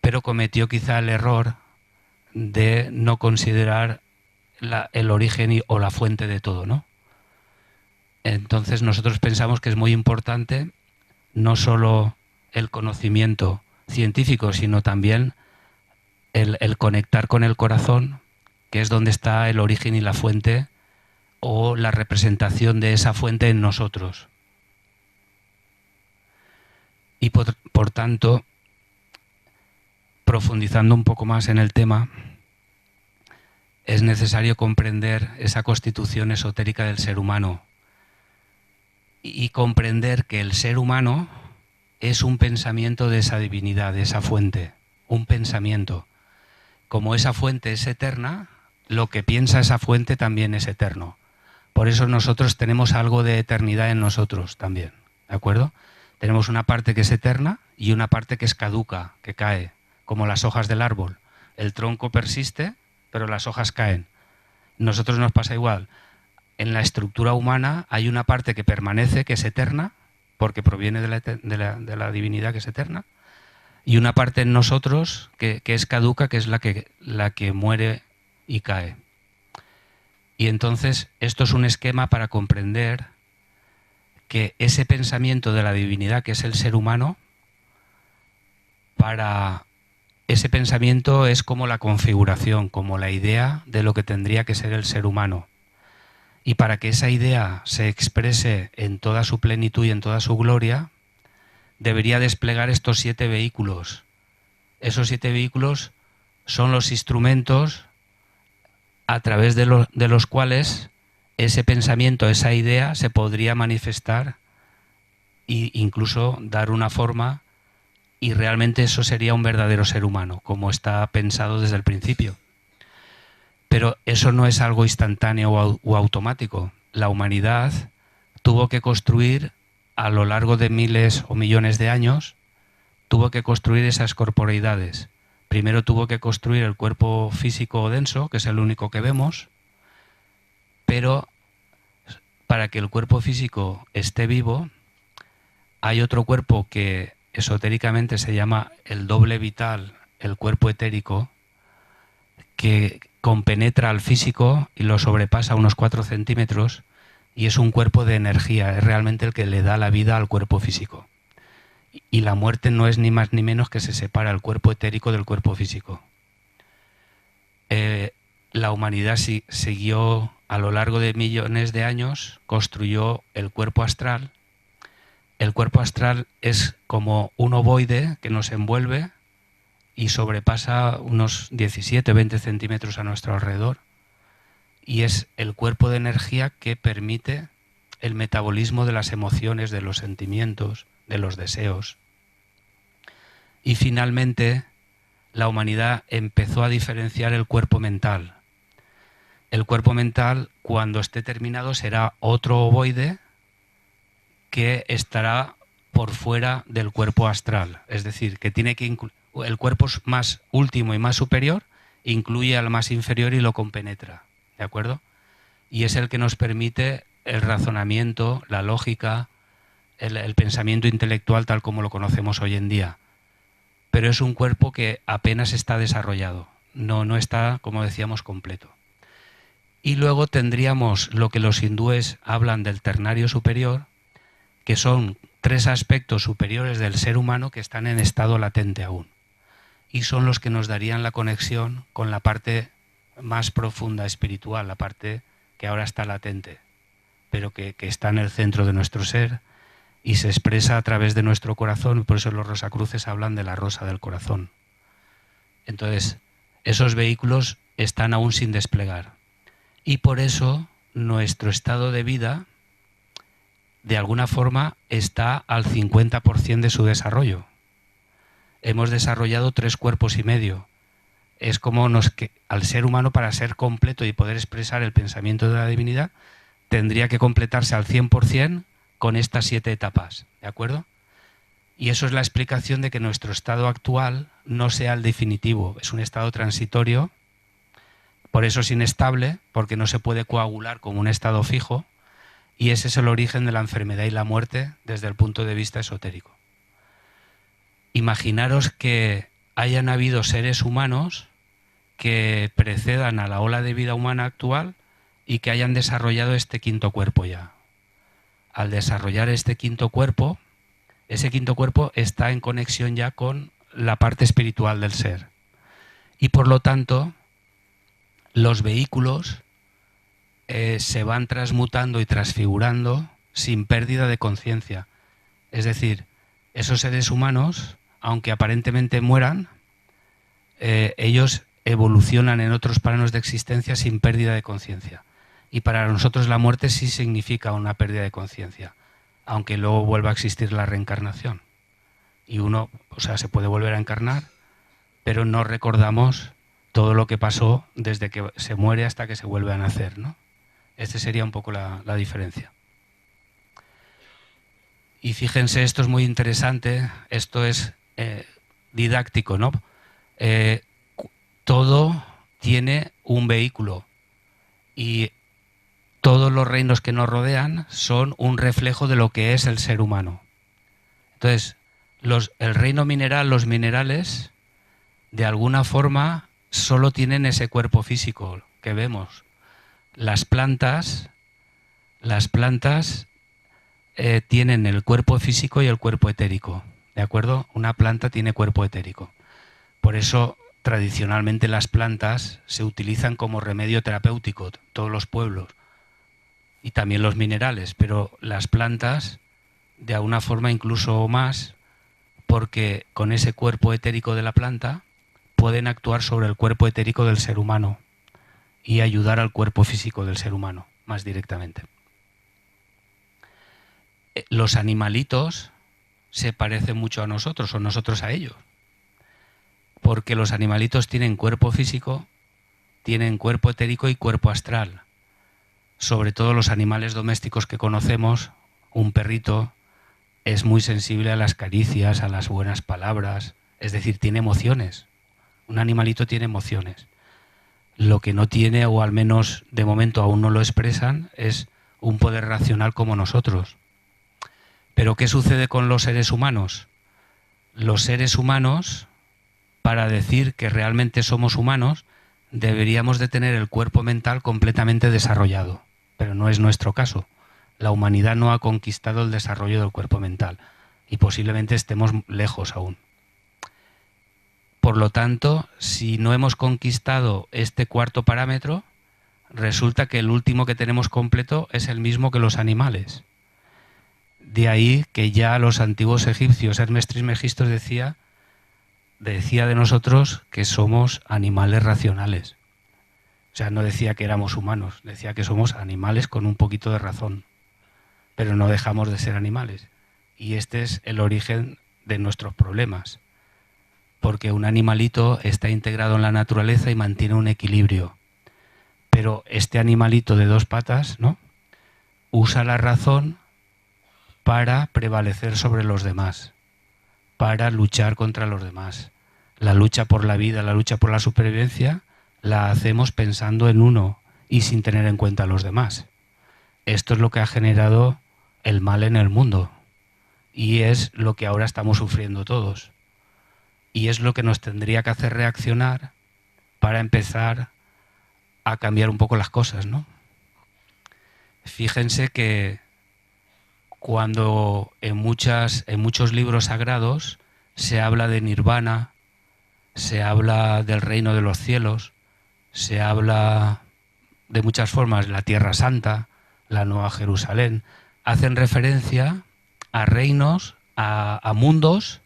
pero cometió quizá el error de no considerar el origen o la fuente de todo, ¿no? Entonces nosotros pensamos que es muy importante no solo el conocimiento científico, sino también el conectar con el corazón, que es donde está el origen y la fuente, o la representación de esa fuente en nosotros. Y por tanto, profundizando un poco más en el tema, es necesario comprender esa constitución esotérica del ser humano y comprender que el ser humano es un pensamiento de esa divinidad, de esa fuente, un pensamiento. Como esa fuente es eterna, lo que piensa esa fuente también es eterno. Por eso nosotros tenemos algo de eternidad en nosotros también, ¿de acuerdo? Tenemos una parte que es eterna y una parte que es caduca, que cae, como las hojas del árbol. El tronco persiste, pero las hojas caen. Nosotros nos pasa igual. En la estructura humana hay una parte que permanece, que es eterna, porque proviene de la divinidad que es eterna, y una parte en nosotros que es caduca, que es la que muere y cae. Y entonces esto es un esquema para comprender que ese pensamiento de la divinidad que es el ser humano, para ese pensamiento es como la configuración, como la idea de lo que tendría que ser el ser humano. Y para que esa idea se exprese en toda su plenitud y en toda su gloria, debería desplegar estos 7 vehículos. Esos 7 vehículos son los instrumentos a través de los cuales ese pensamiento, esa idea se podría manifestar e incluso dar una forma, y realmente eso sería un verdadero ser humano, como está pensado desde el principio. Pero eso no es algo instantáneo o automático. La humanidad tuvo que construir a lo largo de miles o millones de años, tuvo que construir esas corporeidades. Primero tuvo que construir el cuerpo físico denso, que es el único que vemos, pero para que el cuerpo físico esté vivo, hay otro cuerpo que esotéricamente se llama el doble vital, el cuerpo etérico, que compenetra al físico y lo sobrepasa unos 4 centímetros, y es un cuerpo de energía, es realmente el que le da la vida al cuerpo físico. Y la muerte no es ni más ni menos que se separa el cuerpo etérico del cuerpo físico. La humanidad siguió a lo largo de millones de años, construyó el cuerpo astral. El cuerpo astral es como un ovoide que nos envuelve y sobrepasa unos 17-20 centímetros a nuestro alrededor. Y es el cuerpo de energía que permite el metabolismo de las emociones, de los sentimientos, de los deseos. Y finalmente, la humanidad empezó a diferenciar el cuerpo mental. El cuerpo mental, cuando esté terminado, será otro ovoide que estará por fuera del cuerpo astral. Es decir, que tiene que el cuerpo más último y más superior incluye al más inferior y lo compenetra. ¿De acuerdo? Y es el que nos permite el razonamiento, la lógica, el pensamiento intelectual tal como lo conocemos hoy en día. Pero es un cuerpo que apenas está desarrollado, no está, como decíamos, completo. Y luego tendríamos lo que los hindúes hablan del ternario superior, que son 3 aspectos superiores del ser humano que están en estado latente aún. Y son los que nos darían la conexión con la parte más profunda espiritual, la parte que ahora está latente, pero que está en el centro de nuestro ser y se expresa a través de nuestro corazón, y por eso los rosacruces hablan de la rosa del corazón. Entonces, esos vehículos están aún sin desplegar. Y por eso nuestro estado de vida, de alguna forma, está al 50% de su desarrollo. Hemos desarrollado 3 cuerpos y medio. Es como al ser humano, para ser completo y poder expresar el pensamiento de la divinidad, tendría que completarse al 100% con estas 7 etapas, ¿de acuerdo? Y eso es la explicación de que nuestro estado actual no sea el definitivo, es un estado transitorio, por eso es inestable, porque no se puede coagular como un estado fijo, y ese es el origen de la enfermedad y la muerte desde el punto de vista esotérico. Imaginaros que hayan habido seres humanos que precedan a la ola de vida humana actual y que hayan desarrollado este 5.º cuerpo ya. Al desarrollar este 5.º cuerpo, ese 5.º cuerpo está en conexión ya con la parte espiritual del ser. Y por lo tanto, los vehículos se van transmutando y transfigurando sin pérdida de conciencia. Es decir, esos seres humanos, aunque aparentemente mueran, ellos evolucionan en otros planos de existencia sin pérdida de conciencia. Y para nosotros la muerte sí significa una pérdida de conciencia, aunque luego vuelva a existir la reencarnación. Y uno, se puede volver a encarnar, pero no recordamos todo lo que pasó desde que se muere hasta que se vuelve a nacer, ¿no? Esta sería un poco la diferencia. Y fíjense, esto es muy interesante, esto es didáctico, ¿no? Todo tiene un vehículo y todos los reinos que nos rodean son un reflejo de lo que es el ser humano. Entonces, el reino mineral, los minerales, de alguna forma solo tienen ese cuerpo físico que vemos. Las plantas tienen el cuerpo físico y el cuerpo etérico, ¿de acuerdo? Una planta tiene cuerpo etérico. Por eso, tradicionalmente las plantas se utilizan como remedio terapéutico, todos los pueblos, y también los minerales, pero las plantas, de alguna forma incluso más, porque con ese cuerpo etérico de la planta pueden actuar sobre el cuerpo etérico del ser humano y ayudar al cuerpo físico del ser humano más directamente. Los animalitos se parecen mucho a nosotros o nosotros a ellos, porque los animalitos tienen cuerpo físico, tienen cuerpo etérico y cuerpo astral. Sobre todo los animales domésticos que conocemos, un perrito es muy sensible a las caricias, a las buenas palabras, es decir, tiene emociones. Un animalito tiene emociones. Lo que no tiene, o al menos de momento aún no lo expresan, es un poder racional como nosotros. Pero ¿qué sucede con los seres humanos? Los seres humanos, para decir que realmente somos humanos, deberíamos de tener el cuerpo mental completamente desarrollado, pero no es nuestro caso. La humanidad no ha conquistado el desarrollo del cuerpo mental. y posiblemente estemos lejos aún. Por lo tanto, si no hemos conquistado este cuarto parámetro, resulta que el último que tenemos completo es el mismo que los animales. De ahí que ya los antiguos egipcios, Hermes Trismegisto decía de nosotros que somos animales racionales. O sea, no decía que éramos humanos, decía que somos animales con un poquito de razón, pero no dejamos de ser animales. Y este es el origen de nuestros problemas, porque un animalito está integrado en la naturaleza y mantiene un equilibrio. Pero este animalito de dos patas, ¿no?, usa la razón para prevalecer sobre los demás, para luchar contra los demás. La lucha por la vida, la lucha por la supervivencia, la hacemos pensando en uno y sin tener en cuenta a los demás. Esto es lo que ha generado el mal en el mundo y es lo que ahora estamos sufriendo todos. Y es lo que nos tendría que hacer reaccionar para empezar a cambiar un poco las cosas, ¿no? Fíjense que cuando en muchos libros sagrados se habla de nirvana, se habla del reino de los cielos, se habla de muchas formas, la Tierra Santa, la Nueva Jerusalén, hacen referencia a reinos, a mundos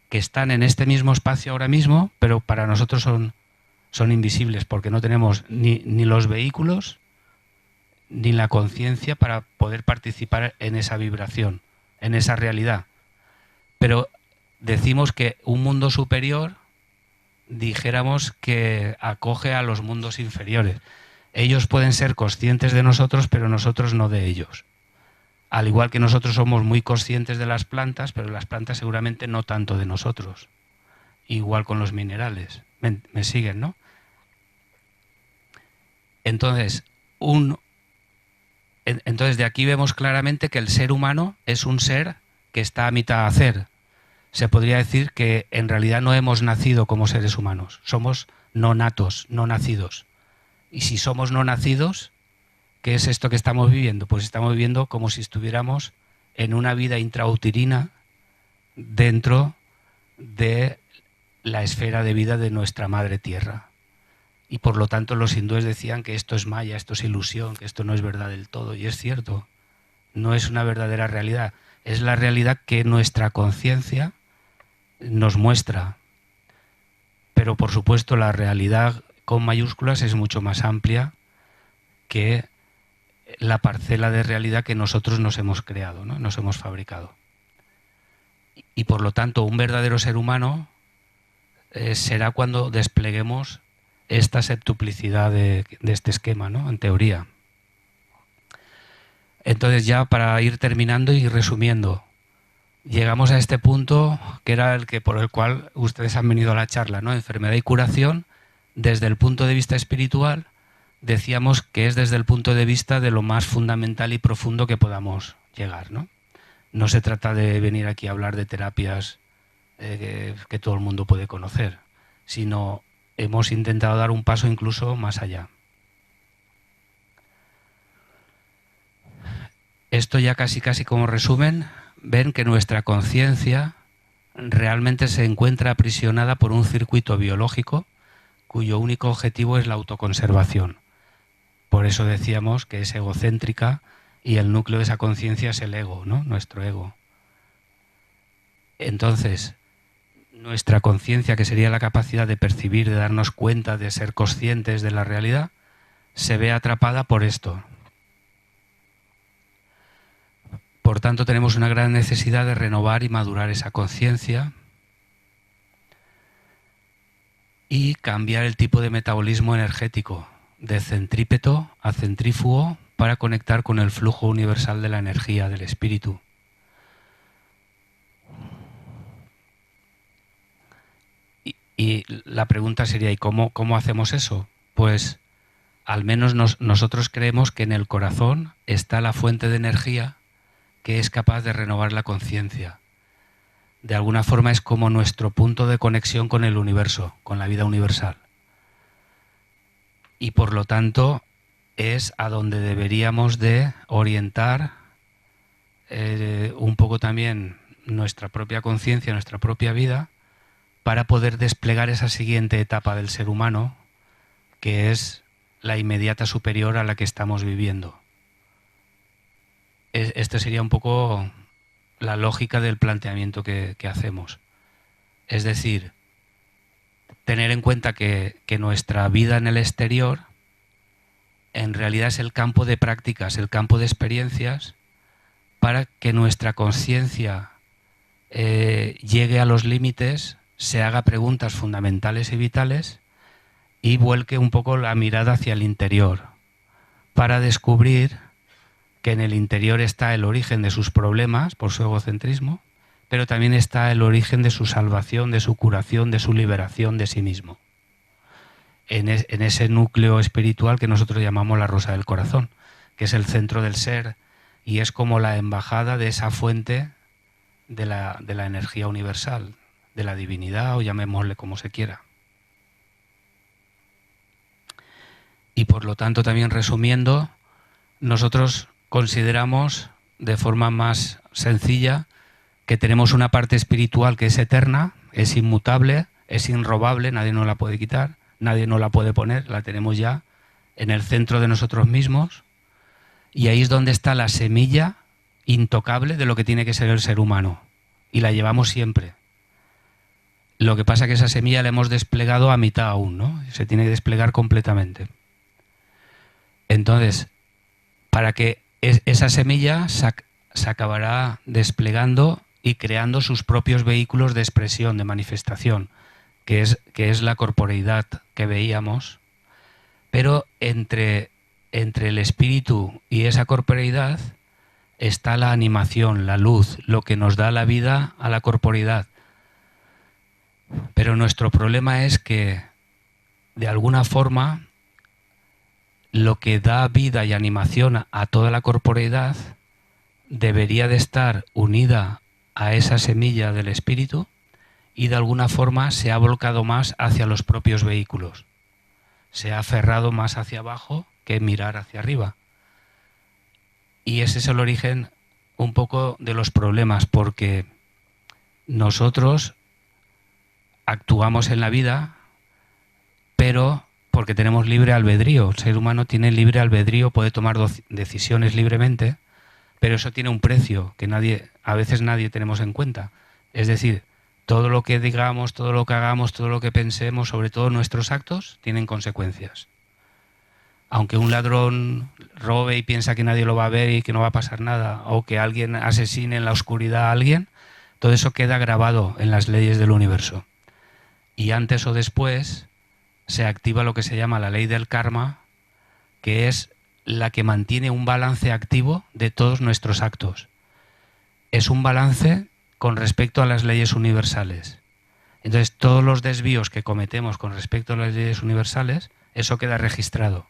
que están en este mismo espacio ahora mismo, pero para nosotros son invisibles porque no tenemos ni los vehículos ni la conciencia para poder participar en esa vibración, en esa realidad. Pero decimos que un mundo superior, dijéramos que acoge a los mundos inferiores. Ellos pueden ser conscientes de nosotros, pero nosotros no de ellos. Al igual que nosotros somos muy conscientes de las plantas, pero las plantas seguramente no tanto de nosotros. Igual con los minerales. ¿Me siguen, no? Entonces, de aquí vemos claramente que el ser humano es un ser que está a mitad de hacer. Se podría decir que en realidad no hemos nacido como seres humanos. Somos no natos, no nacidos. Y si somos no nacidos, ¿qué es esto que estamos viviendo? Pues estamos viviendo como si estuviéramos en una vida intrauterina dentro de la esfera de vida de nuestra madre tierra. Y por lo tanto los hindúes decían que esto es maya, esto es ilusión, que esto no es verdad del todo. Y es cierto, no es una verdadera realidad. Es la realidad que nuestra conciencia nos muestra. Pero por supuesto la realidad con mayúsculas es mucho más amplia que la parcela de realidad que nosotros nos hemos creado, ¿no?, nos hemos fabricado. Y por lo tanto un verdadero ser humano será cuando despleguemos esta septuplicidad de este esquema, ¿no?, en teoría. Entonces ya para ir terminando y resumiendo, llegamos a este punto que era por el cual ustedes han venido a la charla, ¿no?, enfermedad y curación. Desde el punto de vista espiritual, decíamos que es desde el punto de vista de lo más fundamental y profundo que podamos llegar, ¿no? No se trata de venir aquí a hablar de terapias que todo el mundo puede conocer, sino hemos intentado dar un paso incluso más allá. Esto ya casi como resumen, ven que nuestra conciencia realmente se encuentra aprisionada por un circuito biológico cuyo único objetivo es la autoconservación. Por eso decíamos que es egocéntrica y el núcleo de esa conciencia es el ego, ¿no?, nuestro ego. Entonces, nuestra conciencia, que sería la capacidad de percibir, de darnos cuenta, de ser conscientes de la realidad, se ve atrapada por esto. Por tanto, tenemos una gran necesidad de renovar y madurar esa conciencia y cambiar el tipo de metabolismo energético, de centrípeto a centrífugo, para conectar con el flujo universal de la energía del espíritu. Y la pregunta sería, ¿y cómo hacemos eso? Pues al menos nosotros creemos que en el corazón está la fuente de energía que es capaz de renovar la conciencia. De alguna forma es como nuestro punto de conexión con el universo, con la vida universal. Y por lo tanto es a donde deberíamos de orientar un poco también nuestra propia conciencia, nuestra propia vida, para poder desplegar esa siguiente etapa del ser humano, que es la inmediata superior a la que estamos viviendo. Esta sería un poco la lógica del planteamiento que hacemos. Es decir, tener en cuenta que nuestra vida en el exterior en realidad es el campo de prácticas, el campo de experiencias, para que nuestra conciencia llegue a los límites, se haga preguntas fundamentales y vitales y vuelque un poco la mirada hacia el interior, para descubrir que en el interior está el origen de sus problemas por su egocentrismo, pero también está el origen de su salvación, de su curación, de su liberación de sí mismo. En ese núcleo espiritual que nosotros llamamos la rosa del corazón, que es el centro del ser y es como la embajada de esa fuente de la energía universal, de la divinidad, o llamémosle como se quiera. Y por lo tanto, también resumiendo, nosotros consideramos de forma más sencilla que tenemos una parte espiritual que es eterna, es inmutable, es inrobable, nadie nos la puede quitar, nadie nos la puede poner, la tenemos ya en el centro de nosotros mismos, y ahí es donde está la semilla intocable de lo que tiene que ser el ser humano, y la llevamos siempre. Lo que pasa es que esa semilla la hemos desplegado a mitad aún, ¿no? Se tiene que desplegar completamente. Entonces, para que esa semilla se acabará desplegando y creando sus propios vehículos de expresión, de manifestación, que es la corporeidad que veíamos, pero entre el espíritu y esa corporeidad está la animación, la luz, lo que nos da la vida a la corporeidad. Pero nuestro problema es que, de alguna forma, lo que da vida y animación a toda la corporeidad debería de estar unida a esa semilla del espíritu y de alguna forma se ha volcado más hacia los propios vehículos. Se ha aferrado más hacia abajo que mirar hacia arriba. Y ese es el origen un poco de los problemas, porque nosotros actuamos en la vida, pero porque tenemos libre albedrío. El ser humano tiene libre albedrío, puede tomar decisiones libremente, pero eso tiene un precio que a veces nadie tenemos en cuenta. Es decir, todo lo que digamos, todo lo que hagamos, todo lo que pensemos, sobre todo nuestros actos, tienen consecuencias. Aunque un ladrón robe y piensa que nadie lo va a ver y que no va a pasar nada, o que alguien asesine en la oscuridad a alguien, todo eso queda grabado en las leyes del universo. Y antes o después se activa lo que se llama la ley del karma, que es la que mantiene un balance activo de todos nuestros actos. Es un balance con respecto a las leyes universales. Entonces, todos los desvíos que cometemos con respecto a las leyes universales, eso queda registrado.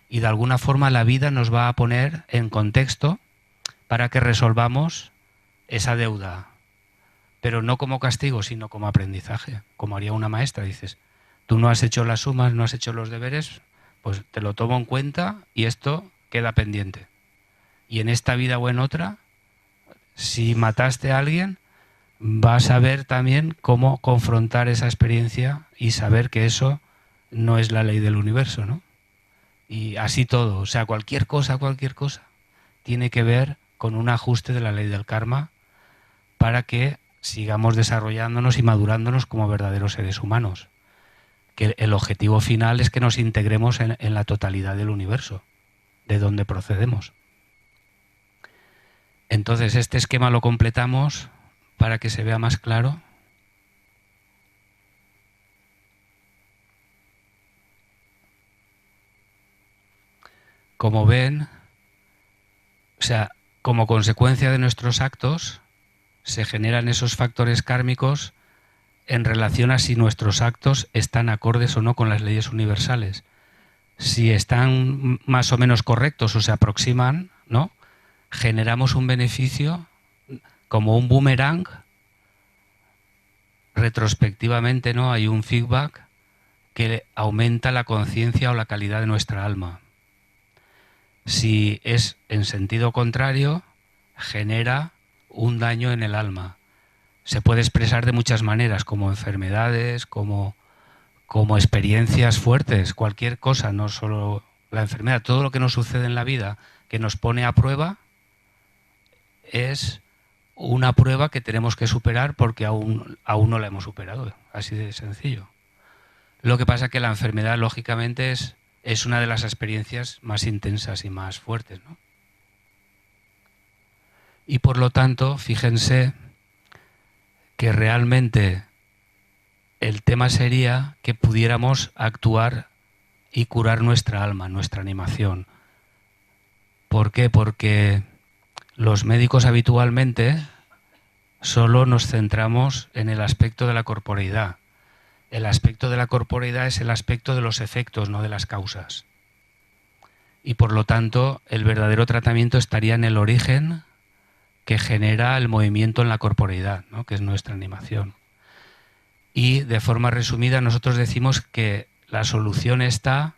Y de alguna forma la vida nos va a poner en contexto para que resolvamos esa deuda. Pero no como castigo, sino como aprendizaje. Como haría una maestra, dices, tú no has hecho las sumas, no has hecho los deberes, pues te lo tomo en cuenta y esto queda pendiente. Y en esta vida o en otra, si mataste a alguien, vas a ver también cómo confrontar esa experiencia y saber que eso no es la ley del universo, ¿no? Y así todo, o sea, cualquier cosa tiene que ver con un ajuste de la ley del karma para que sigamos desarrollándonos y madurándonos como verdaderos seres humanos. Que el objetivo final es que nos integremos en la totalidad del universo, de donde procedemos. Entonces, este esquema lo completamos para que se vea más claro. Como ven, o sea, como consecuencia de nuestros actos, se generan esos factores kármicos en relación a si nuestros actos están acordes o no con las leyes universales. Si están más o menos correctos o se aproximan, ¿no?, generamos un beneficio como un boomerang. Retrospectivamente, ¿no?, hay un feedback que aumenta la conciencia o la calidad de nuestra alma. Si es en sentido contrario, genera un daño en el alma. se puede expresar de muchas maneras, como enfermedades, como experiencias fuertes, cualquier cosa, no solo la enfermedad, todo lo que nos sucede en la vida que nos pone a prueba es una prueba que tenemos que superar porque aún no la hemos superado, así de sencillo. Lo que pasa es que la enfermedad, lógicamente, es una de las experiencias más intensas y más fuertes, ¿no? Y por lo tanto, fíjense que realmente el tema sería que pudiéramos actuar y curar nuestra alma, nuestra animación. ¿Por qué? Porque los médicos habitualmente solo nos centramos en el aspecto de la corporeidad. El aspecto de la corporeidad es el aspecto de los efectos, no de las causas. Y por lo tanto, el verdadero tratamiento estaría en el origen que genera el movimiento en la corporeidad, ¿no? Que es nuestra animación. Y de forma resumida nosotros decimos que la solución está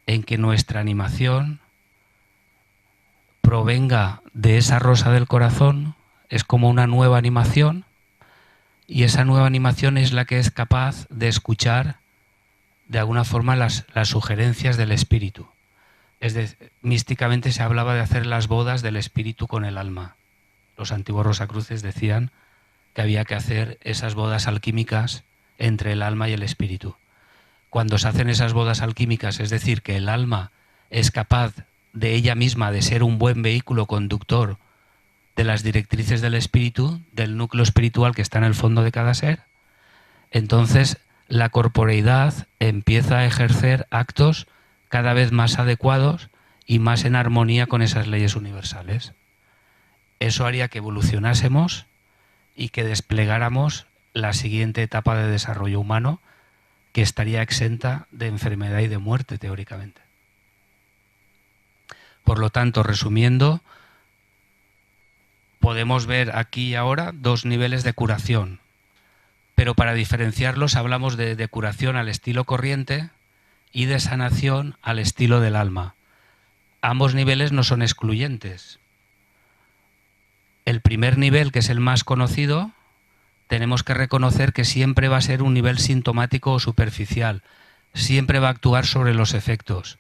en que nuestra animación provenga de esa rosa del corazón, es como una nueva animación, y esa nueva animación es la que es capaz de escuchar de alguna forma las sugerencias del espíritu. Es decir, místicamente se hablaba de hacer las bodas del espíritu con el alma. Los antiguos rosacruces decían que había que hacer esas bodas alquímicas entre el alma y el espíritu. Cuando se hacen esas bodas alquímicas, es decir, que el alma es capaz de ella misma de ser un buen vehículo conductor de las directrices del espíritu, del núcleo espiritual que está en el fondo de cada ser, entonces la corporeidad empieza a ejercer actos cada vez más adecuados y más en armonía con esas leyes universales. Eso haría que evolucionásemos y que desplegáramos la siguiente etapa de desarrollo humano, que estaría exenta de enfermedad y de muerte, teóricamente. Por lo tanto, resumiendo, podemos ver aquí y ahora dos niveles de curación, pero para diferenciarlos hablamos de curación al estilo corriente y de sanación al estilo del alma. Ambos niveles no son excluyentes. El primer nivel, que es el más conocido, tenemos que reconocer que siempre va a ser un nivel sintomático o superficial, siempre va a actuar sobre los efectos.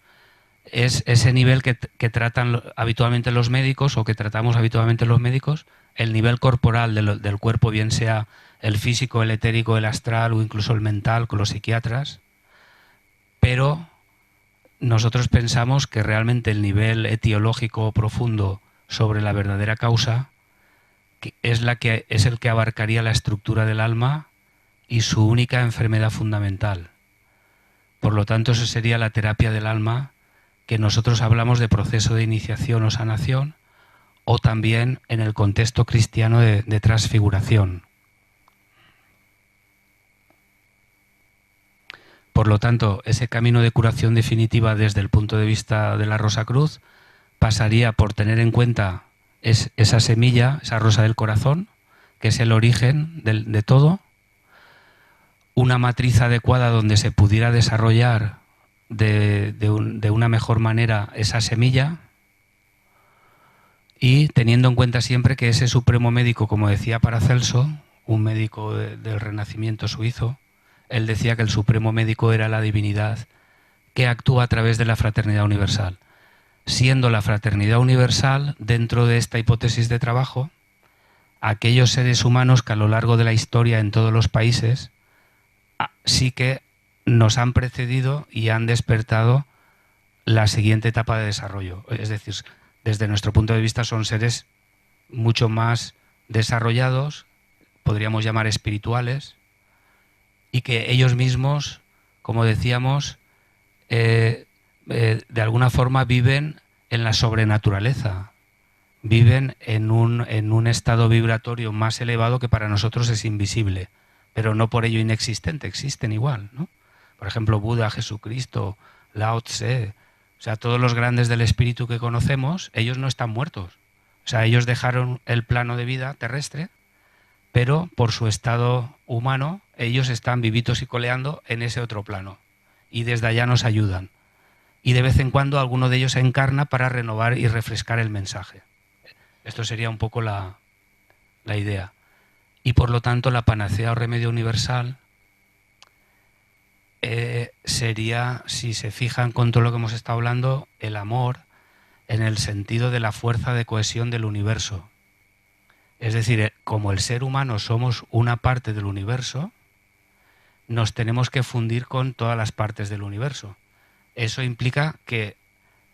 Es ese nivel que tratan habitualmente los médicos o que tratamos habitualmente los médicos, el nivel corporal del cuerpo, bien sea el físico, el etérico, el astral o incluso el mental con los psiquiatras, pero nosotros pensamos que realmente el nivel etiológico profundo sobre la verdadera causa es el que abarcaría la estructura del alma y su única enfermedad fundamental. Por lo tanto, eso sería la terapia del alma, que nosotros hablamos de proceso de iniciación o sanación, o también en el contexto cristiano de transfiguración. Por lo tanto, ese camino de curación definitiva desde el punto de vista de la Rosa Cruz pasaría por tener en cuenta esa semilla, esa rosa del corazón, que es el origen de todo, una matriz adecuada donde se pudiera desarrollar de una mejor manera esa semilla, y teniendo en cuenta siempre que ese supremo médico, como decía Paracelso, un médico del Renacimiento suizo, él decía que el supremo médico era la divinidad que actúa a través de la fraternidad universal. Siendo la fraternidad universal, dentro de esta hipótesis de trabajo, aquellos seres humanos que a lo largo de la historia en todos los países sí que nos han precedido y han despertado la siguiente etapa de desarrollo. Es decir, desde nuestro punto de vista son seres mucho más desarrollados, podríamos llamar espirituales, y que ellos mismos, como decíamos, de alguna forma viven en la sobrenaturaleza, viven en un estado vibratorio más elevado que para nosotros es invisible, pero no por ello inexistente, existen igual, ¿no? Por ejemplo, Buda, Jesucristo, Lao Tse, o sea, todos los grandes del espíritu que conocemos, ellos no están muertos. O sea, ellos dejaron el plano de vida terrestre, pero por su estado humano, ellos están vivitos y coleando en ese otro plano. Y desde allá nos ayudan. Y de vez en cuando alguno de ellos se encarna para renovar y refrescar el mensaje. Esto sería un poco la idea. Y por lo tanto la panacea o remedio universal sería, si se fijan con todo lo que hemos estado hablando, el amor en el sentido de la fuerza de cohesión del universo. Es decir, como el ser humano somos una parte del universo, nos tenemos que fundir con todas las partes del universo. Eso implica que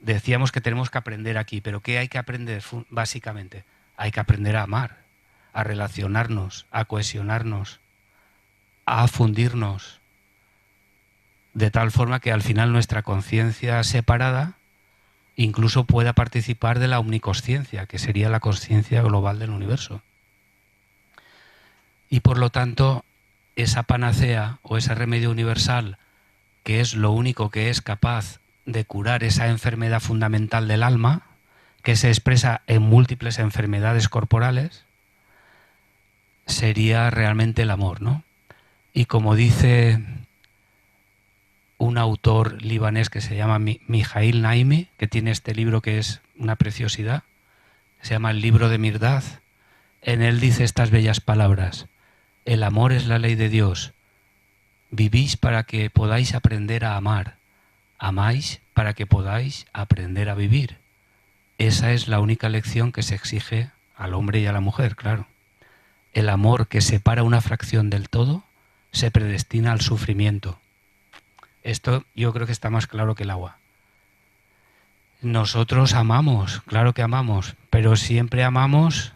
decíamos que tenemos que aprender aquí, pero ¿qué hay que aprender básicamente? Hay que aprender a amar, a relacionarnos, a cohesionarnos, a fundirnos, de tal forma que al final nuestra conciencia separada incluso pueda participar de la omniconsciencia, que sería la consciencia global del universo. Y por lo tanto, esa panacea o ese remedio universal, que es lo único que es capaz de curar esa enfermedad fundamental del alma, que se expresa en múltiples enfermedades corporales, sería realmente el amor, ¿no? Y como dice un autor libanés que se llama Mijail Naimi, que tiene este libro que es una preciosidad, se llama El libro de Mirdad, en él dice estas bellas palabras: el amor es la ley de Dios, vivís para que podáis aprender a amar, amáis para que podáis aprender a vivir. Esa es la única lección que se exige al hombre y a la mujer, claro. El amor que separa una fracción del todo se predestina al sufrimiento. Esto yo creo que está más claro que el agua. Nosotros amamos, claro que amamos, pero siempre amamos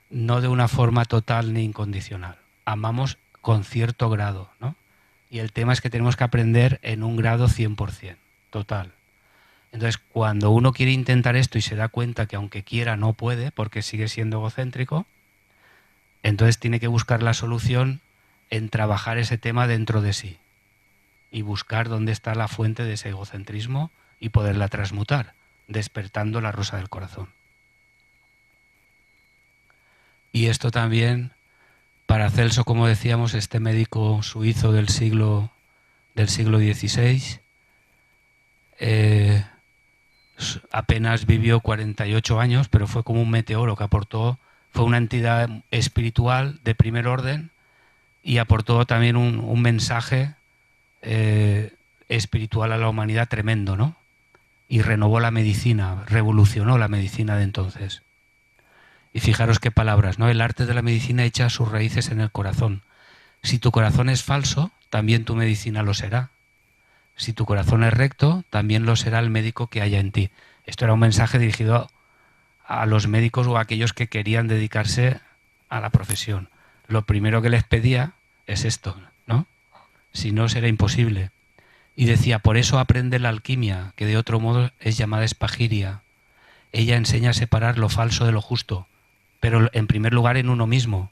no de una forma total ni incondicional. Amamos con cierto grado, ¿no? Y el tema es que tenemos que aprender en un grado 100%, total. Entonces, cuando uno quiere intentar esto y se da cuenta que aunque quiera no puede, porque sigue siendo egocéntrico, entonces tiene que buscar la solución en trabajar ese tema dentro de sí y buscar dónde está la fuente de ese egocentrismo y poderla transmutar, despertando la rosa del corazón. Y esto también, Paracelso, como decíamos, este médico suizo del siglo XVI, apenas vivió 48 años, pero fue como un meteoro que aportó, fue una entidad espiritual de primer orden y aportó también un mensaje espiritual a la humanidad tremendo, ¿no? Y renovó la medicina, revolucionó la medicina de entonces. Y fijaros qué palabras, ¿no? El arte de la medicina echa sus raíces en el corazón. Si tu corazón es falso, también tu medicina lo será. Si tu corazón es recto, también lo será el médico que haya en ti. Esto era un mensaje dirigido a los médicos o a aquellos que querían dedicarse a la profesión. Lo primero que les pedía es esto, ¿no? Si no, será imposible. Y decía, por eso aprende la alquimia, que de otro modo es llamada espagiria. Ella enseña a separar lo falso de lo justo, pero en primer lugar en uno mismo.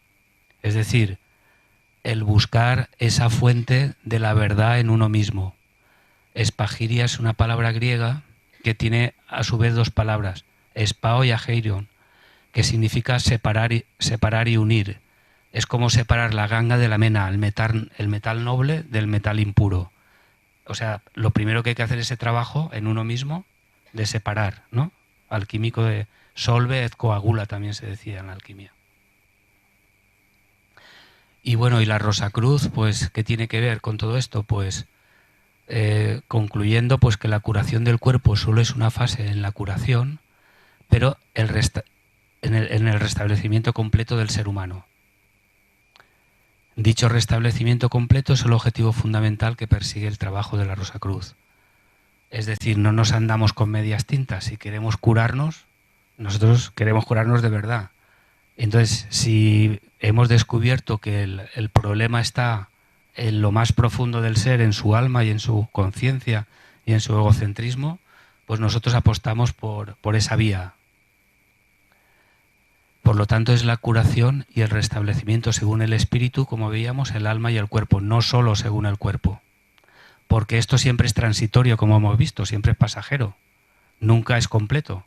Es decir, el buscar esa fuente de la verdad en uno mismo. Espagiria es una palabra griega que tiene a su vez dos palabras, espao y ageirion, que significa separar y unir. Es como separar la ganga de la mena, el metal noble del metal impuro. O sea, lo primero que hay que hacer es ese trabajo en uno mismo de separar, ¿no? Alquímico de solve et coagula también se decía en la alquimia. Y bueno, y la Rosacruz, pues, ¿qué tiene que ver con todo esto? Pues, concluyendo, pues que la curación del cuerpo solo es una fase en la curación, pero en el restablecimiento completo del ser humano. Dicho restablecimiento completo es el objetivo fundamental que persigue el trabajo de la Rosacruz. Es decir, no nos andamos con medias tintas. Si queremos curarnos, nosotros queremos curarnos de verdad. Entonces, si hemos descubierto que el problema está en lo más profundo del ser, en su alma y en su conciencia y en su egocentrismo, pues nosotros apostamos por esa vía. Por lo tanto, es la curación y el restablecimiento según el espíritu, como veíamos, el alma y el cuerpo, no solo según el cuerpo. Porque esto siempre es transitorio, como hemos visto, siempre es pasajero, nunca es completo.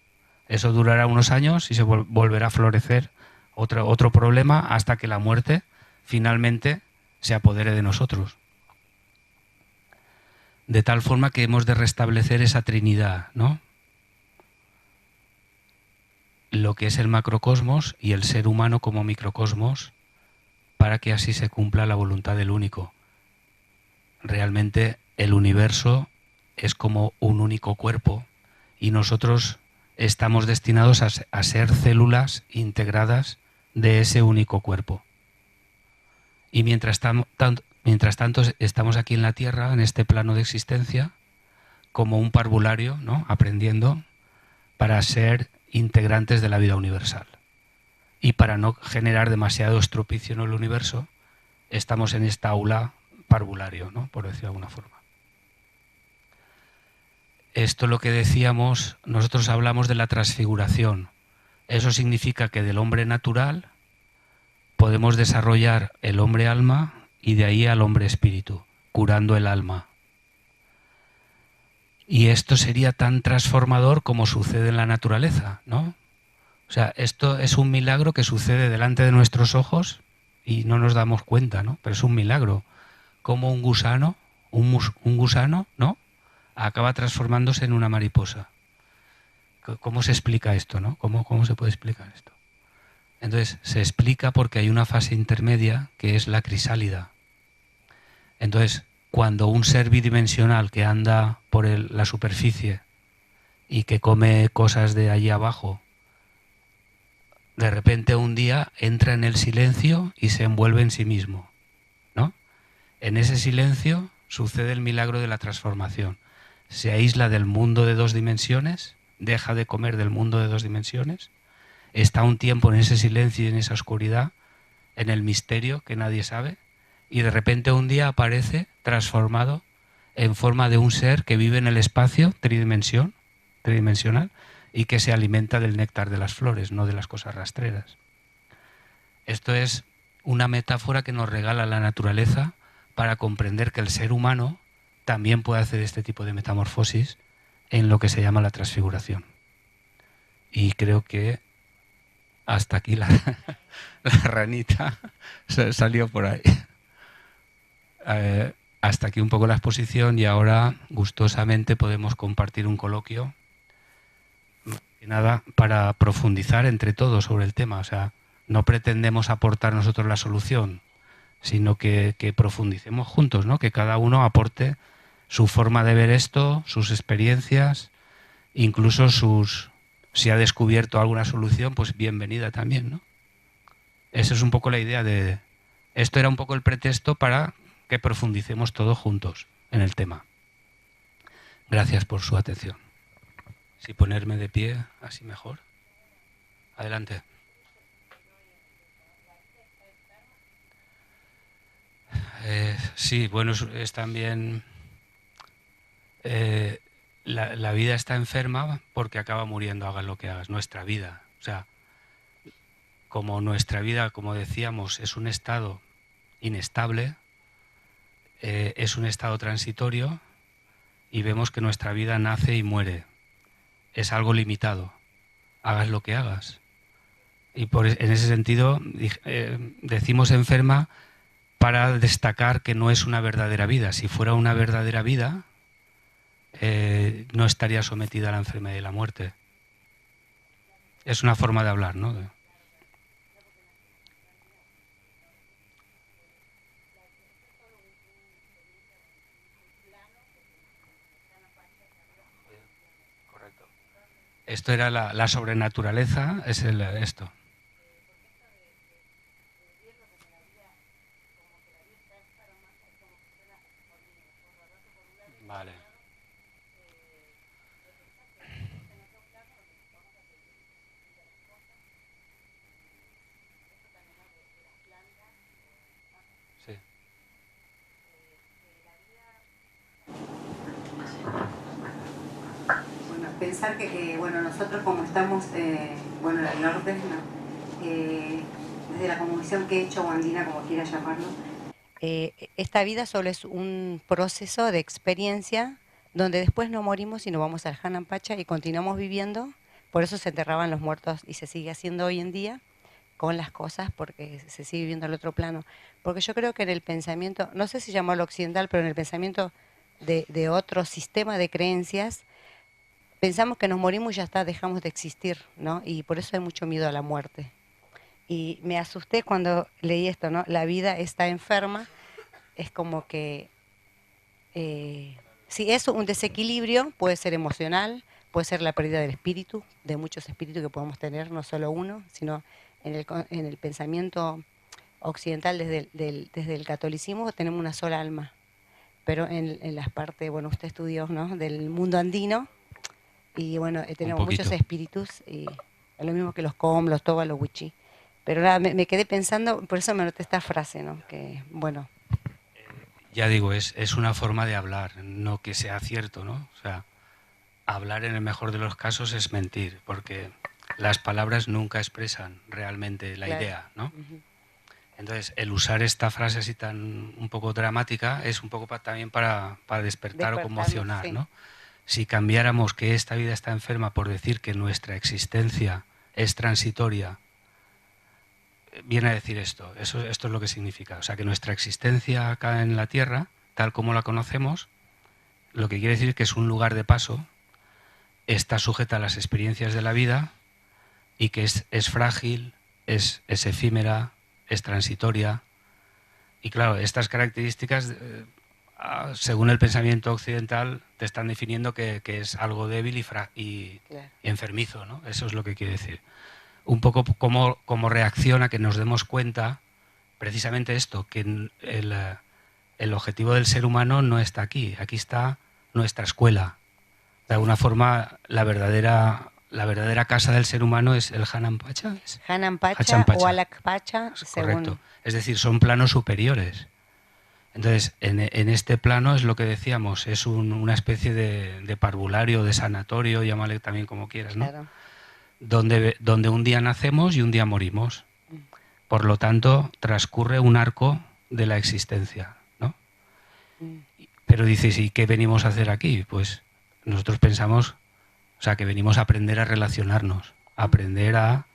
Eso durará unos años y se volverá a florecer otro problema hasta que la muerte finalmente se apodere de nosotros. De tal forma que hemos de restablecer esa trinidad, ¿no? Lo que es el macrocosmos y el ser humano como microcosmos para que así se cumpla la voluntad del único. Realmente el universo es como un único cuerpo y nosotros estamos destinados a ser células integradas de ese único cuerpo. Y mientras tanto estamos aquí en la Tierra, en este plano de existencia, como un parvulario, ¿no?, aprendiendo para ser integrantes de la vida universal. Y para no generar demasiado estropicio en el universo, estamos en esta aula parvulario, ¿no?, por decirlo de alguna forma. Esto, lo que decíamos, nosotros hablamos de la transfiguración. Eso significa que del hombre natural podemos desarrollar el hombre alma y de ahí al hombre espíritu, curando el alma. Y esto sería tan transformador como sucede en la naturaleza, ¿no? O sea, esto es un milagro que sucede delante de nuestros ojos y no nos damos cuenta, ¿no? Pero es un milagro. Como un gusano, ¿no?, acaba transformándose en una mariposa. ¿Cómo se explica esto, no? ¿Cómo se puede explicar esto? Entonces, se explica porque hay una fase intermedia que es la crisálida. Entonces, cuando un ser bidimensional que anda por la superficie y que come cosas de allí abajo, de repente un día entra en el silencio y se envuelve en sí mismo, ¿no? En ese silencio sucede el milagro de la transformación. Se aísla del mundo de 2 dimensiones, deja de comer del mundo de 2 dimensiones, está un tiempo en ese silencio y en esa oscuridad, en el misterio que nadie sabe, y de repente un día aparece transformado en forma de un ser que vive en el espacio tridimensional y que se alimenta del néctar de las flores, no de las cosas rastreras. Esto es una metáfora que nos regala la naturaleza para comprender que el ser humano también puede hacer este tipo de metamorfosis en lo que se llama la transfiguración. Y creo que hasta aquí la ranita salió por ahí. Hasta aquí un poco la exposición y ahora gustosamente podemos compartir un coloquio, nada, para profundizar entre todos sobre el tema. O sea, no pretendemos aportar nosotros la solución, sino que profundicemos juntos, ¿no? Que cada uno aporte su forma de ver esto, sus experiencias, incluso si ha descubierto alguna solución, pues bienvenida también, ¿no? Esa es un poco la idea de... Esto era un poco el pretexto para que profundicemos todos juntos en el tema. Gracias por su atención. Si ponerme de pie, así mejor. Adelante. Sí, bueno, es también... la vida está enferma porque acaba muriendo, hagas lo que hagas. Nuestra vida, o sea, como nuestra vida, como decíamos, es un estado inestable, es un estado transitorio y vemos que nuestra vida nace y muere. Es algo limitado, hagas lo que hagas. Y en ese sentido decimos enferma para destacar que no es una verdadera vida. Si fuera una verdadera vida, no estaría sometida a la enfermedad y la muerte. Es una forma de hablar, ¿no? Correcto. Esto era la sobrenaturaleza, es esto. Vale. Sí. Bueno, pensar que bueno, nosotros como estamos bueno, en el norte, ¿no? Desde la cosmovisión que he hecho o andina, como quiera llamarlo, esta vida solo es un proceso de experiencia donde después no morimos y nos vamos al Hanan Pacha y continuamos viviendo. Por eso se enterraban los muertos y se sigue haciendo hoy en día con las cosas, porque se sigue viviendo al otro plano. Porque yo creo que en el pensamiento, no sé si llamarlo occidental, pero en el pensamiento de otro sistema de creencias, pensamos que nos morimos y ya está, dejamos de existir, ¿no? Y por eso hay mucho miedo a la muerte. Y me asusté cuando leí esto, ¿no? La vida está enferma, es como que si es un desequilibrio, puede ser emocional, puede ser la pérdida del espíritu, de muchos espíritus que podemos tener, no solo uno, sino en el pensamiento occidental desde el catolicismo tenemos una sola alma, pero en las partes, bueno, usted estudió, ¿no? Del mundo andino, y bueno, Un tenemos muchos poquito. espíritus, y es lo mismo que los com, los toba, los wichí. Pero nada, me quedé pensando, por eso me anoté esta frase, ¿no? Que, bueno, Ya digo, es una forma de hablar, no que sea cierto, ¿no? O sea, hablar en el mejor de los casos es mentir, porque las palabras nunca expresan realmente la claro. idea, ¿no? Ujú. Entonces, el usar esta frase así tan un poco dramática es un poco también para despertar o Despertarnos, conmocionar, sí, ¿no? Si cambiáramos que esta vida está enferma por decir que nuestra existencia es transitoria, viene a decir esto es lo que significa. O sea, que nuestra existencia acá en la Tierra, tal como la conocemos, lo que quiere decir que es un lugar de paso, está sujeta a las experiencias de la vida y que es frágil, es efímera, es transitoria. Y claro, estas características, según el pensamiento occidental, te están definiendo que es algo débil y claro. enfermizo, ¿no? Eso es lo que quiere decir. Un poco como reacciona, que nos demos cuenta, precisamente esto, que el objetivo del ser humano no está aquí, aquí está nuestra escuela. De Sí. alguna forma, la verdadera casa del ser humano es el Hanan Pacha. Hanan Hachan Pacha o Pacha, Alak Pacha, correcto. según... Es decir, son planos superiores. Entonces, en este plano es lo que decíamos, es una especie de parvulario, de sanatorio, llámale también como quieras, ¿no? Claro. Donde un día nacemos y un día morimos. Mm, Por lo tanto, transcurre un arco de la existencia, ¿no? mm, Pero dices, ¿y qué venimos a hacer aquí? Pues nosotros pensamos, o sea, que venimos a aprender a relacionarnos, a mm. aprender a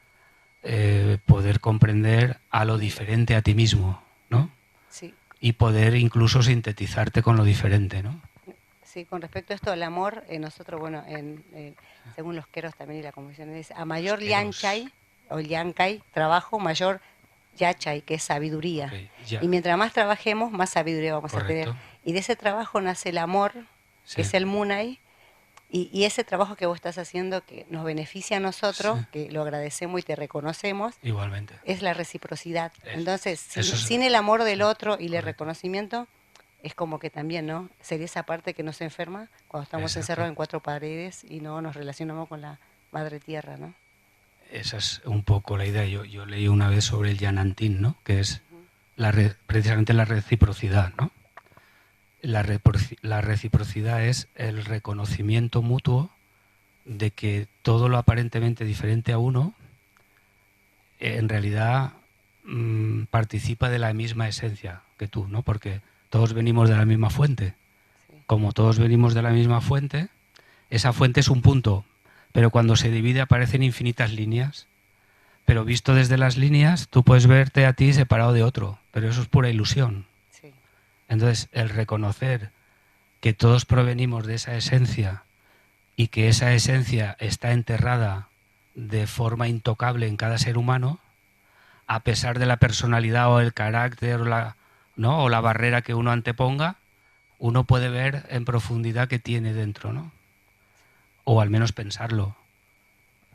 poder comprender a lo diferente a ti mismo, ¿no? Sí, Y poder incluso sintetizarte con lo diferente, ¿no? sí, con respecto a esto del amor, nosotros, bueno, según los queros también y la convención dice, a Los mayor queros. lianchay o liancay, trabajo, mayor yachay, que es Ok, sabiduría. Y ya, mientras más trabajemos, más sabiduría vamos a tener. correcto. Y de ese trabajo nace el amor, que Sí, es el munay, y ese trabajo que vos estás haciendo, que nos beneficia a sí, nosotros, que lo agradecemos y te reconocemos, igualmente. es la reciprocidad. Entonces, Eso es, sin el amor del sí, otro y el correcto. reconocimiento, es como que también, ¿no? Sería esa parte que nos enferma cuando estamos Exacto. encerrados en cuatro paredes y no nos relacionamos con la madre tierra, ¿no? Esa es un poco la idea. Yo leí una vez sobre el Yanantín, ¿no? Que es precisamente la reciprocidad, ¿no? La reciprocidad es el reconocimiento mutuo de que todo lo aparentemente diferente a uno en realidad participa de la misma esencia que tú, ¿no? Porque todos venimos de la misma fuente. Sí, Como todos venimos de la misma fuente, esa fuente es un punto, pero cuando se divide aparecen infinitas líneas. Pero visto desde las líneas, tú puedes verte a ti separado de otro, pero eso es pura ilusión. sí, Entonces, el reconocer que todos provenimos de esa esencia y que esa esencia está enterrada de forma intocable en cada ser humano, a pesar de la personalidad o el carácter ¿no? o la barrera que uno anteponga, uno puede ver en profundidad qué tiene dentro, ¿no? O al menos pensarlo.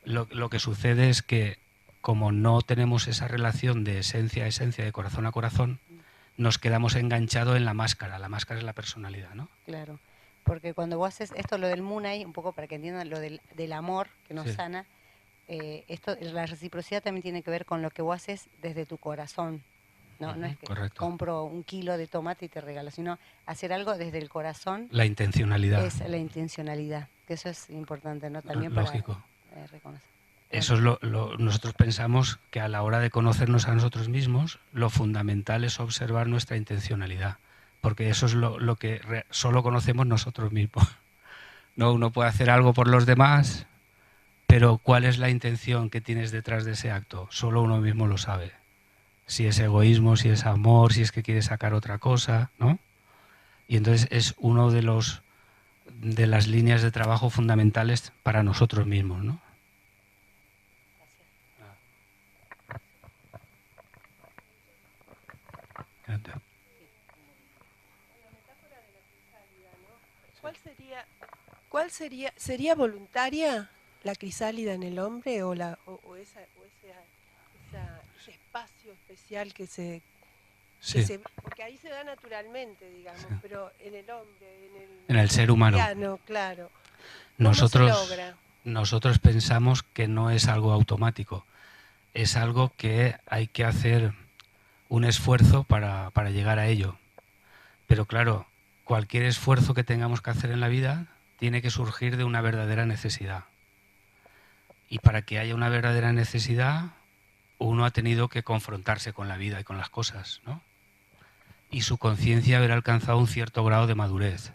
Lo que sucede es que como no tenemos esa relación de esencia a esencia, de corazón a corazón, nos quedamos enganchados en la máscara. La máscara es la personalidad, ¿no? claro. Porque cuando vos haces esto, lo del munay, un poco para que entiendan lo del amor que nos Sí, sana, esto, la reciprocidad también tiene que ver con lo que vos haces desde tu corazón. No, no es que correcto. compro un kilo de tomate y te regalo, sino hacer algo desde el corazón La intencionalidad, es la intencionalidad, que eso es importante, ¿no? También para lógico. reconocer. Eso Bueno, es nosotros pensamos que a la hora de conocernos a nosotros mismos, lo fundamental es observar nuestra intencionalidad, porque eso es lo que solo conocemos nosotros mismos. No, uno puede hacer algo por los demás, pero ¿cuál es la intención que tienes detrás de ese acto? Solo uno mismo lo sabe. Si es egoísmo, si es amor, si es que quieres sacar otra cosa, ¿no? Y entonces es uno de las líneas de trabajo fundamentales para nosotros mismos, ¿no? ¿Sería voluntaria la crisálida en el hombre o ese espacio especial que se... porque ahí se da naturalmente, digamos, sí. Pero en el hombre, en el ser humano, claro. Nosotros pensamos que no es algo automático, es algo que hay que hacer un esfuerzo para llegar a ello. Pero claro, cualquier esfuerzo que tengamos que hacer en la vida tiene que surgir de una verdadera necesidad. Y para que haya una verdadera necesidad, uno ha tenido que confrontarse con la vida y con las cosas, ¿no? Y su conciencia haber alcanzado un cierto grado de madurez.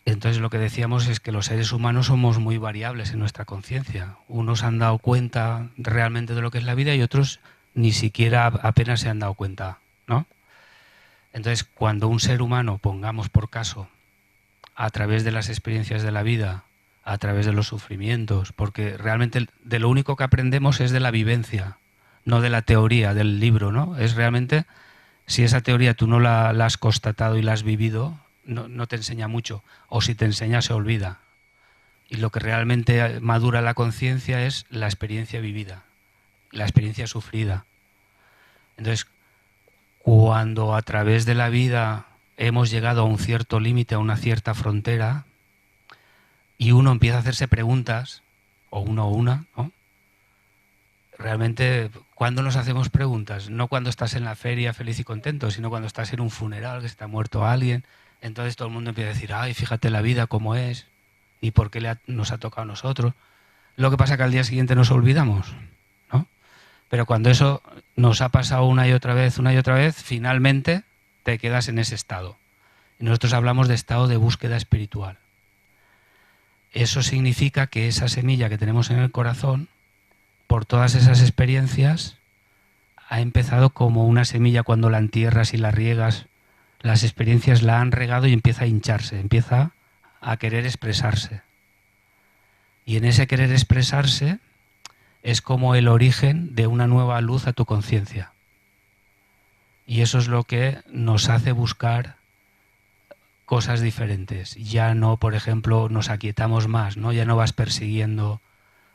Entonces lo que decíamos es que los seres humanos somos muy variables en nuestra conciencia. Unos han dado cuenta realmente de lo que es la vida y otros ni siquiera apenas se han dado cuenta, ¿no? Entonces cuando un ser humano, pongamos por caso, a través de las experiencias de la vida, a través de los sufrimientos, porque realmente de lo único que aprendemos es de la vivencia, no de la teoría, del libro, ¿no? Es realmente, si esa teoría tú no la has constatado y la has vivido, no te enseña mucho, o si te enseña se olvida. Y lo que realmente madura la conciencia es la experiencia vivida, la experiencia sufrida. Entonces, cuando a través de la vida hemos llegado a un cierto límite, a una cierta frontera, y uno empieza a hacerse preguntas, o uno o una, ¿no? Realmente, ¿cuándo nos hacemos preguntas? No cuando estás en la feria feliz y contento, sino cuando estás en un funeral, que se te ha muerto alguien. Entonces todo el mundo empieza a decir, ay, fíjate la vida cómo es, y por qué nos ha tocado a nosotros. Lo que pasa es que al día siguiente nos olvidamos, ¿no? Pero cuando eso nos ha pasado una y otra vez, finalmente te quedas en ese estado. Y nosotros hablamos de estado de búsqueda espiritual. Eso significa que esa semilla que tenemos en el corazón, por todas esas experiencias, ha empezado como una semilla cuando la entierras y la riegas. Las experiencias la han regado y empieza a hincharse, empieza a querer expresarse. Y en ese querer expresarse es como el origen de una nueva luz a tu conciencia. Y eso es lo que nos hace buscar cosas diferentes. Ya no, por ejemplo, nos aquietamos más, ¿no? Ya no vas persiguiendo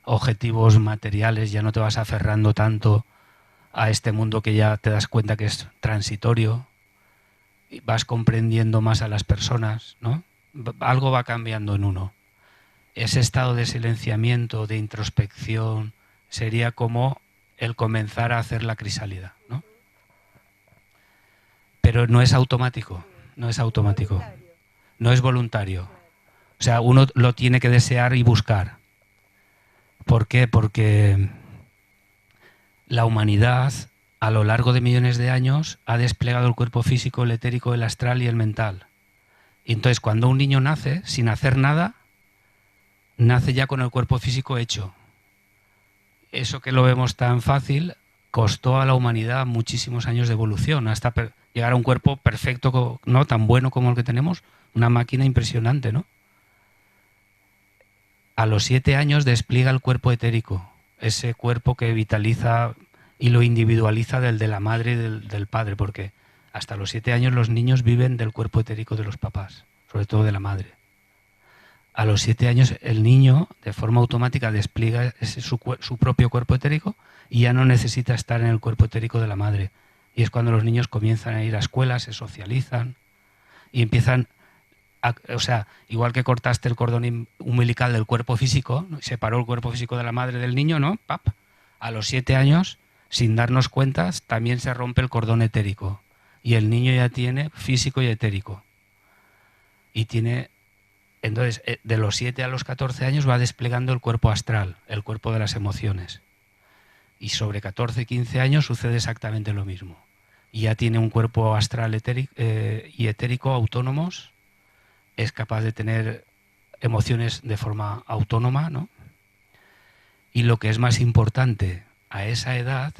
objetivos materiales, ya no te vas aferrando tanto a este mundo que ya te das cuenta que es transitorio. Vas comprendiendo más a las personas, ¿no? Algo va cambiando en uno. Ese estado de silenciamiento, de introspección, sería como el comenzar a hacer la crisálida, ¿no? Pero no es automático, no es voluntario. O sea, uno lo tiene que desear y buscar. ¿Por qué? Porque la humanidad, a lo largo de millones de años, ha desplegado el cuerpo físico, el etérico, el astral y el mental. Y entonces, cuando un niño nace, sin hacer nada, nace ya con el cuerpo físico hecho. Eso que lo vemos tan fácil, costó a la humanidad muchísimos años de evolución, hasta llegar a un cuerpo perfecto, no tan bueno como el que tenemos, una máquina impresionante, ¿no? A los 7 años despliega el cuerpo etérico, ese cuerpo que vitaliza y lo individualiza del de la madre y del padre, porque hasta los 7 años los niños viven del cuerpo etérico de los papás, sobre todo de la madre. A los 7 años el niño, de forma automática, despliega su propio cuerpo etérico y ya no necesita estar en el cuerpo etérico de la madre. Y es cuando los niños comienzan a ir a escuelas, se socializan y empiezan, o sea, igual que cortaste el cordón umbilical del cuerpo físico, separó el cuerpo físico de la madre del niño, ¿no? ¡Pap! A los 7 años, sin darnos cuenta, también se rompe el cordón etérico. Y el niño ya tiene físico y etérico. Y tiene... Entonces, de los 7 a los 14 años va desplegando el cuerpo astral, el cuerpo de las emociones. Y sobre 14, 15 años sucede exactamente lo mismo. Y ya tiene un cuerpo astral y etérico autónomos, es capaz de tener emociones de forma autónoma, ¿no? Y lo que es más importante, a esa edad,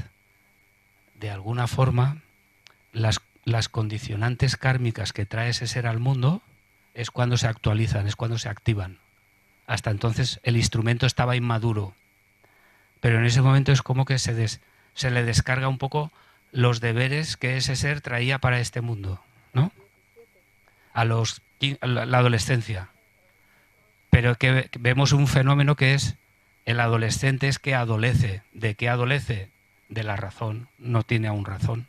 de alguna forma, las condicionantes kármicas que trae ese ser al mundo es cuando se actualizan, es cuando se activan. Hasta entonces el instrumento estaba inmaduro, pero en ese momento es como que se le descarga un poco los deberes que ese ser traía para este mundo, ¿no? A la adolescencia. Pero que vemos un fenómeno que es el adolescente es que adolece. ¿De qué adolece? De la razón. No tiene aún razón.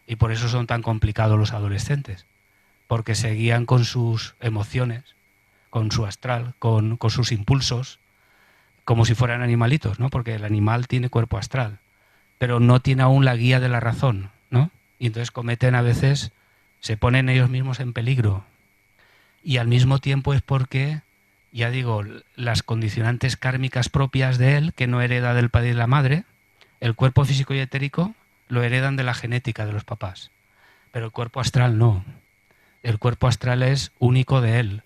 Y por eso son tan complicados los adolescentes. Porque se guían con sus emociones, con su astral, con sus impulsos, como si fueran animalitos, ¿no? Porque el animal tiene cuerpo astral, pero no tiene aún la guía de la razón, ¿no? Y entonces cometen a veces, se ponen ellos mismos en peligro. Y al mismo tiempo es porque, ya digo, las condicionantes kármicas propias de él, que no hereda del padre y la madre, el cuerpo físico y etérico lo heredan de la genética de los papás, pero el cuerpo astral no. El cuerpo astral es único de él.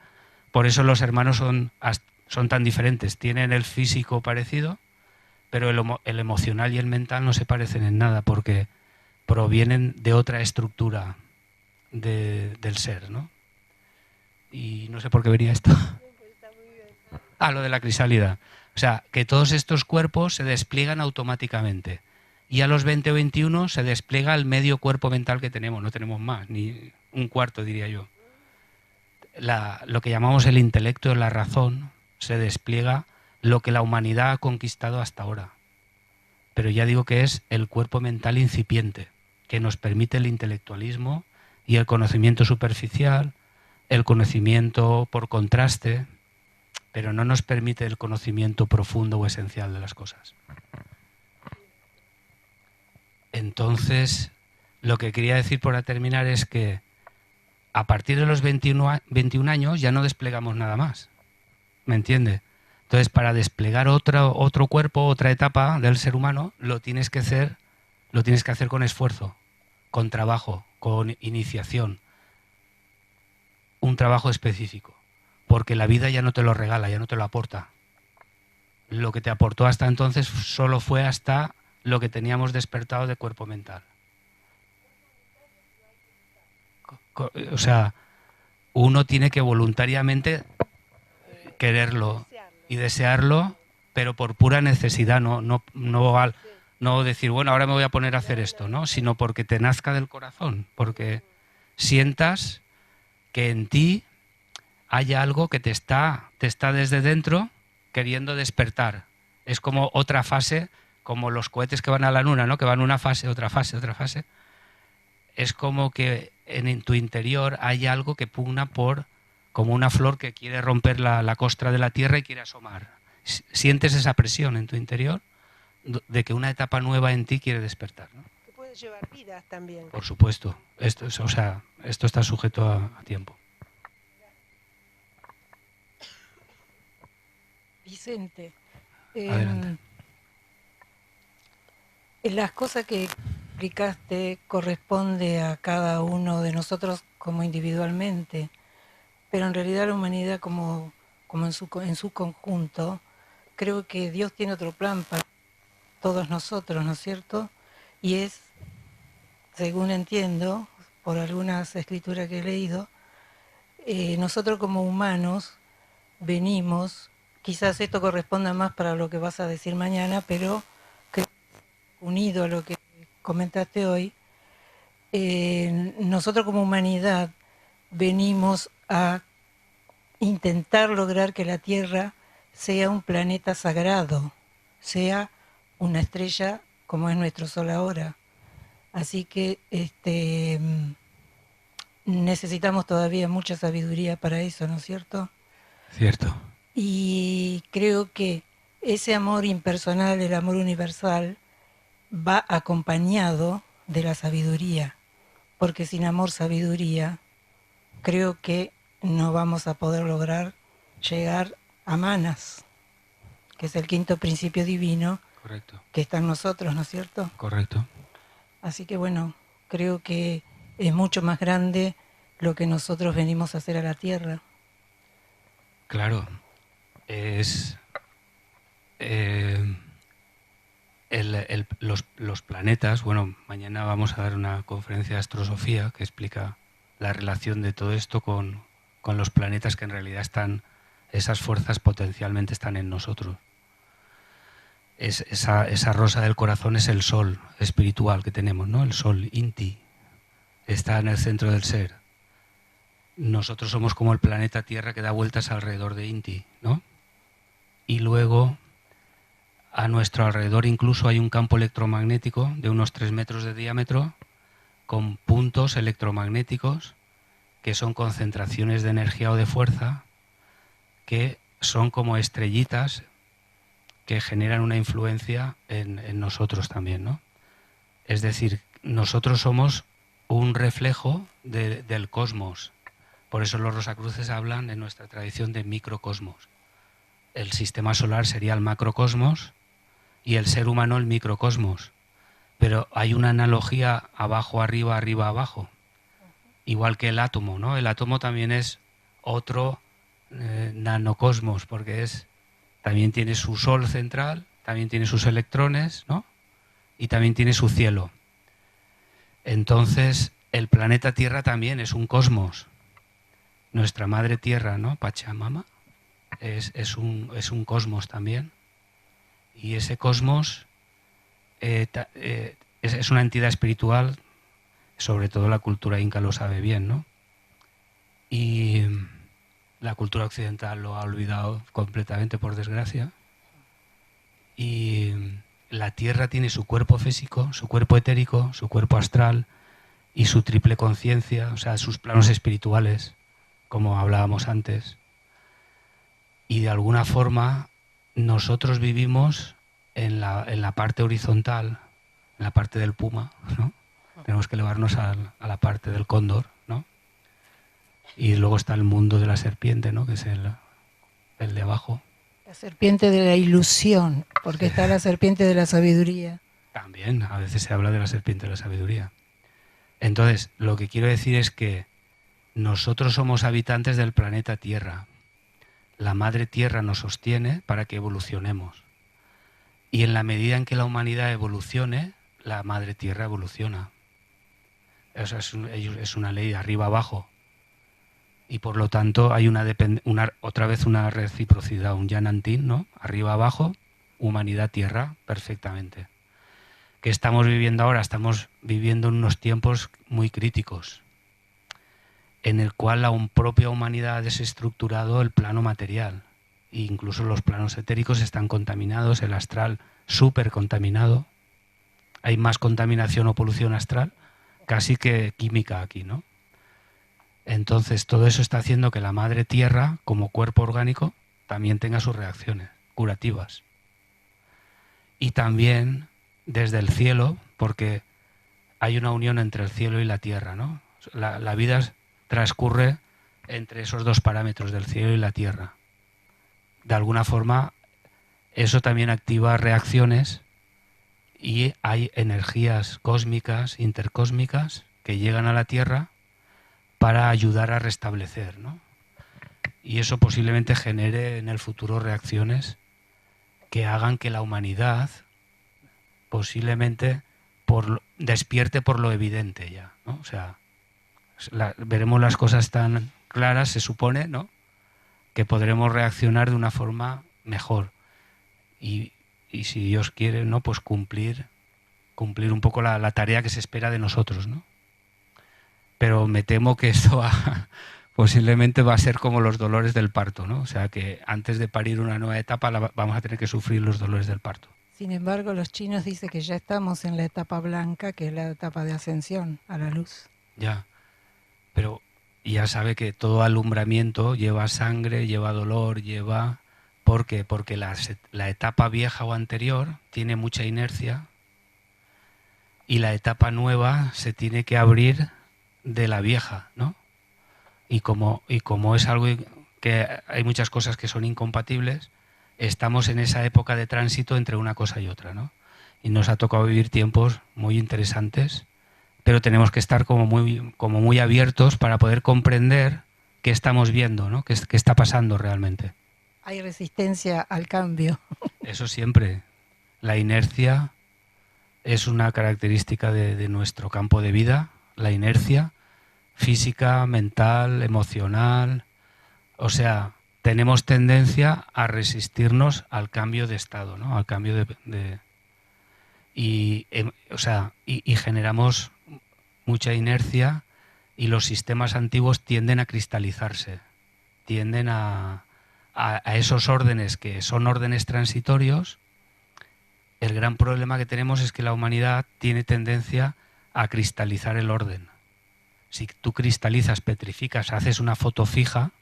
Por eso los hermanos son tan diferentes. Tienen el físico parecido, pero el emocional y el mental no se parecen en nada porque provienen de otra estructura del ser, ¿no? Y no sé por qué venía esto. Lo de la crisálida. O sea, que todos estos cuerpos se despliegan automáticamente. Y a los 20 o 21 se despliega el medio cuerpo mental que tenemos. No tenemos más, ni un cuarto, diría yo. Lo que llamamos el intelecto, la razón, se despliega lo que la humanidad ha conquistado hasta ahora. Pero ya digo que es el cuerpo mental incipiente, que nos permite el intelectualismo y el conocimiento superficial, el conocimiento por contraste, pero no nos permite el conocimiento profundo o esencial de las cosas. Entonces, lo que quería decir para terminar es que a partir de los 21 años ya no desplegamos nada más. ¿Me entiende? Entonces, para desplegar otro cuerpo, otra etapa del ser humano, lo tienes que hacer con esfuerzo, con trabajo, con iniciación. Un trabajo específico. Porque la vida ya no te lo regala, ya no te lo aporta. Lo que te aportó hasta entonces solo fue hasta lo que teníamos despertado de cuerpo mental. O sea, uno tiene que voluntariamente quererlo y desearlo, pero por pura necesidad, no decir, bueno, ahora me voy a poner a hacer esto, ¿no? Sino porque te nazca del corazón, porque sientas que en ti hay algo que te está desde dentro queriendo despertar. Es como otra fase, como los cohetes que van a la luna, ¿no? Que van una fase, otra fase, otra fase. Es como que en tu interior hay algo que pugna como una flor que quiere romper la costra de la tierra y quiere asomar. Sientes esa presión en tu interior de que una etapa nueva en ti quiere despertar, ¿no? Que puede llevar vidas también. Por supuesto. Esto está sujeto a tiempo. Vicente, Adelante. las cosas que explicaste corresponde a cada uno de nosotros como individualmente, pero en realidad la humanidad como en su conjunto, creo que Dios tiene otro plan para todos nosotros, ¿no es cierto? Y es, según entiendo, por algunas escrituras que he leído, nosotros como humanos venimos, quizás esto corresponda más para lo que vas a decir mañana, pero creo que unido a lo que comentaste hoy, nosotros como humanidad venimos a intentar lograr que la Tierra sea un planeta sagrado, sea una estrella como es nuestro Sol ahora. Así que necesitamos todavía mucha sabiduría para eso, ¿no es cierto? Cierto. Y creo que ese amor impersonal, el amor universal, va acompañado de la sabiduría, porque sin amor, sabiduría, creo que no vamos a poder lograr llegar a Manas, que es el quinto principio divino. Correcto. Que está en nosotros, ¿no es cierto? Correcto. Así que bueno, creo que es mucho más grande lo que nosotros venimos a hacer a la Tierra. Claro, es los planetas. Bueno, mañana vamos a dar una conferencia de astrosofía que explica la relación de todo esto con los planetas, que en realidad esas fuerzas potencialmente están en nosotros. esa rosa del corazón es el sol espiritual que tenemos, ¿no? El sol Inti está en el centro del ser. Nosotros somos como el planeta Tierra que da vueltas alrededor de Inti, ¿no? Y luego a nuestro alrededor incluso hay un campo electromagnético de unos 3 metros de diámetro con puntos electromagnéticos que son concentraciones de energía o de fuerza que son como estrellitas que generan una influencia en nosotros también, ¿no? Es decir, nosotros somos un reflejo del cosmos. Por eso los Rosacruces hablan en nuestra tradición de microcosmos. El sistema solar sería el macrocosmos y el ser humano el microcosmos. Pero hay una analogía abajo, arriba, arriba, abajo. Igual que el átomo, ¿no? El átomo también es otro nanocosmos, porque también tiene su sol central, también tiene sus electrones, ¿no? Y también tiene su cielo. Entonces, el planeta Tierra también es un cosmos. Nuestra madre Tierra, ¿no? Pachamama, es un cosmos también. Y ese cosmos es una entidad espiritual, sobre todo la cultura inca lo sabe bien, ¿no? Y la cultura occidental lo ha olvidado completamente, por desgracia. Y la Tierra tiene su cuerpo físico, su cuerpo etérico, su cuerpo astral y su triple conciencia, o sea, sus planos espirituales, como hablábamos antes. Y de alguna forma nosotros vivimos en la parte horizontal, en la parte del puma, ¿no? Tenemos que elevarnos a la parte del cóndor, ¿no? Y luego está el mundo de la serpiente, ¿no? Que es el de abajo. La serpiente de la ilusión, porque está la serpiente de la sabiduría. También, a veces se habla de la serpiente de la sabiduría. Entonces, lo que quiero decir es que nosotros somos habitantes del planeta Tierra. La Madre Tierra nos sostiene para que evolucionemos. Y en la medida en que la humanidad evolucione, la Madre Tierra evoluciona. Eso es una ley de arriba abajo. Y por lo tanto hay otra vez una reciprocidad, un yanantín, ¿no? Arriba abajo, humanidad Tierra, perfectamente. ¿Qué estamos viviendo ahora? Estamos viviendo en unos tiempos muy críticos, en el cual la propia humanidad ha desestructurado el plano material. E incluso los planos etéricos están contaminados, el astral súper contaminado. Hay más contaminación o polución astral casi que química aquí, ¿no? Entonces todo eso está haciendo que la Madre Tierra, como cuerpo orgánico, también tenga sus reacciones curativas. Y también desde el cielo, porque hay una unión entre el cielo y la tierra, ¿no? La vida transcurre entre esos dos parámetros del cielo y la tierra. De alguna forma, eso también activa reacciones y hay energías cósmicas, intercósmicas, que llegan a la tierra para ayudar a restablecer, ¿no? Y eso posiblemente genere en el futuro reacciones que hagan que la humanidad posiblemente despierte por lo evidente ya, ¿no? O sea, veremos las cosas tan claras, se supone, ¿no? Que podremos reaccionar de una forma mejor. Y si Dios quiere, ¿no? Pues cumplir un poco la tarea que se espera de nosotros, ¿no? Pero me temo que esto posiblemente va a ser como los dolores del parto, ¿no? O sea, que antes de parir una nueva etapa vamos a tener que sufrir los dolores del parto. Sin embargo, los chinos dicen que ya estamos en la etapa blanca, que es la etapa de ascensión a la luz. Ya, pero ya sabe que todo alumbramiento lleva sangre, lleva dolor, lleva... ¿Por qué? Porque la etapa vieja o anterior tiene mucha inercia y la etapa nueva se tiene que abrir de la vieja, ¿no? Y como es algo que hay muchas cosas que son incompatibles, estamos en esa época de tránsito entre una cosa y otra, ¿no? Y nos ha tocado vivir tiempos muy interesantes, pero tenemos que estar como muy abiertos para poder comprender qué estamos viendo, ¿no? Qué está pasando realmente. Hay resistencia al cambio. Eso siempre. La inercia es una característica de nuestro campo de vida, la inercia física, mental, emocional. O sea, tenemos tendencia a resistirnos al cambio de estado, ¿no? Al cambio y generamos mucha inercia y los sistemas antiguos tienden a cristalizarse, tienden a esos órdenes que son órdenes transitorios. El gran problema que tenemos es que la humanidad tiene tendencia a cristalizar el orden. Si tú cristalizas, petrificas, haces una foto fija,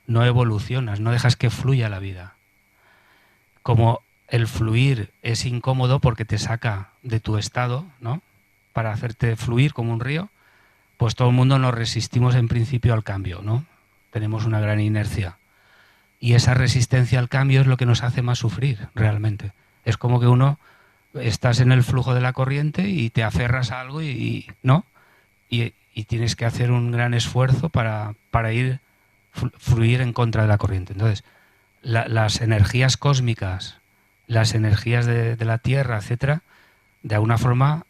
no evolucionas, no dejas que fluya la vida. Como el fluir es incómodo porque te saca de tu estado, ¿no?, para hacerte fluir como un río, pues todo el mundo nos resistimos en principio al cambio, ¿no? Tenemos una gran inercia. Y esa resistencia al cambio es lo que nos hace más sufrir, realmente. Es como que estás en el flujo de la corriente y te aferras a algo ¿no? Y tienes que hacer un gran esfuerzo para fluir en contra de la corriente. Entonces, las energías cósmicas, las energías de la Tierra, etcétera, de alguna forma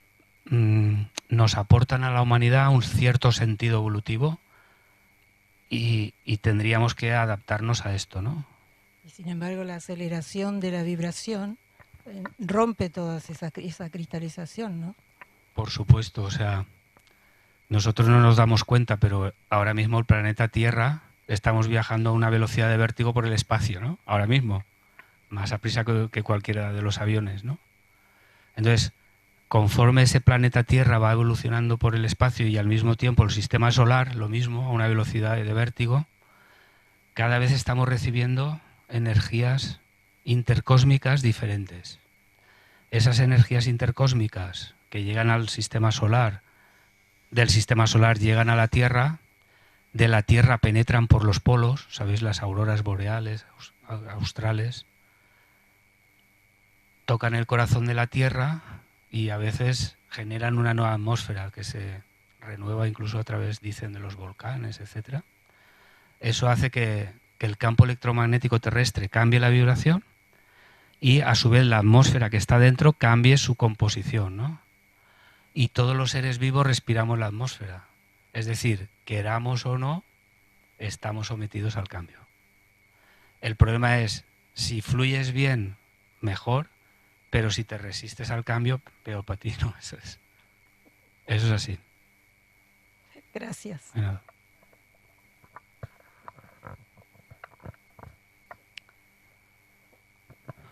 nos aportan a la humanidad un cierto sentido evolutivo y tendríamos que adaptarnos a esto, ¿no? Y sin embargo, la aceleración de la vibración rompe toda esa cristalización, ¿no? Por supuesto, o sea, nosotros no nos damos cuenta, pero ahora mismo el planeta Tierra estamos viajando a una velocidad de vértigo por el espacio, ¿no? Ahora mismo, más a prisa que cualquiera de los aviones, ¿no? Entonces, conforme ese planeta Tierra va evolucionando por el espacio y al mismo tiempo el sistema solar, lo mismo, a una velocidad de vértigo, cada vez estamos recibiendo energías intercósmicas diferentes. Esas energías intercósmicas que llegan al sistema solar, del sistema solar llegan a la Tierra, de la Tierra penetran por los polos, ¿sabéis? Las auroras boreales, australes, tocan el corazón de la Tierra y a veces generan una nueva atmósfera que se renueva incluso a través, dicen, de los volcanes, etc. Eso hace que el campo electromagnético terrestre cambie la vibración y a su vez la atmósfera que está dentro cambie su composición, ¿no? Y todos los seres vivos respiramos la atmósfera. Es decir, queramos o no, estamos sometidos al cambio. El problema es, si fluyes bien, mejor, pero si te resistes al cambio, peor para ti, ¿no? Eso es así. Gracias. De nada.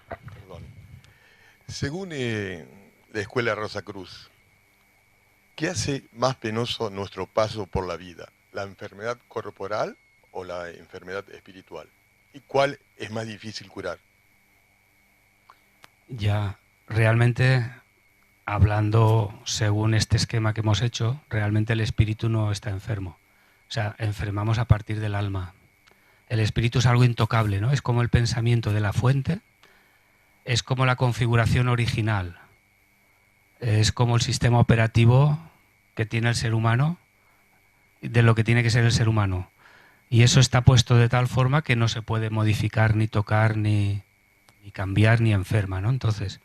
Perdón. Según la Escuela Rosa Cruz, ¿qué hace más penoso nuestro paso por la vida? ¿La enfermedad corporal o la enfermedad espiritual? ¿Y cuál es más difícil curar? Ya, realmente, hablando según este esquema que hemos hecho, realmente el espíritu no está enfermo. O sea, enfermamos a partir del alma. El espíritu es algo intocable, ¿no? Es como el pensamiento de la fuente, es como la configuración original, es como el sistema operativo que tiene el ser humano, de lo que tiene que ser el ser humano. Y eso está puesto de tal forma que no se puede modificar, ni tocar, ni cambiar, ni enferma, ¿no? Entonces,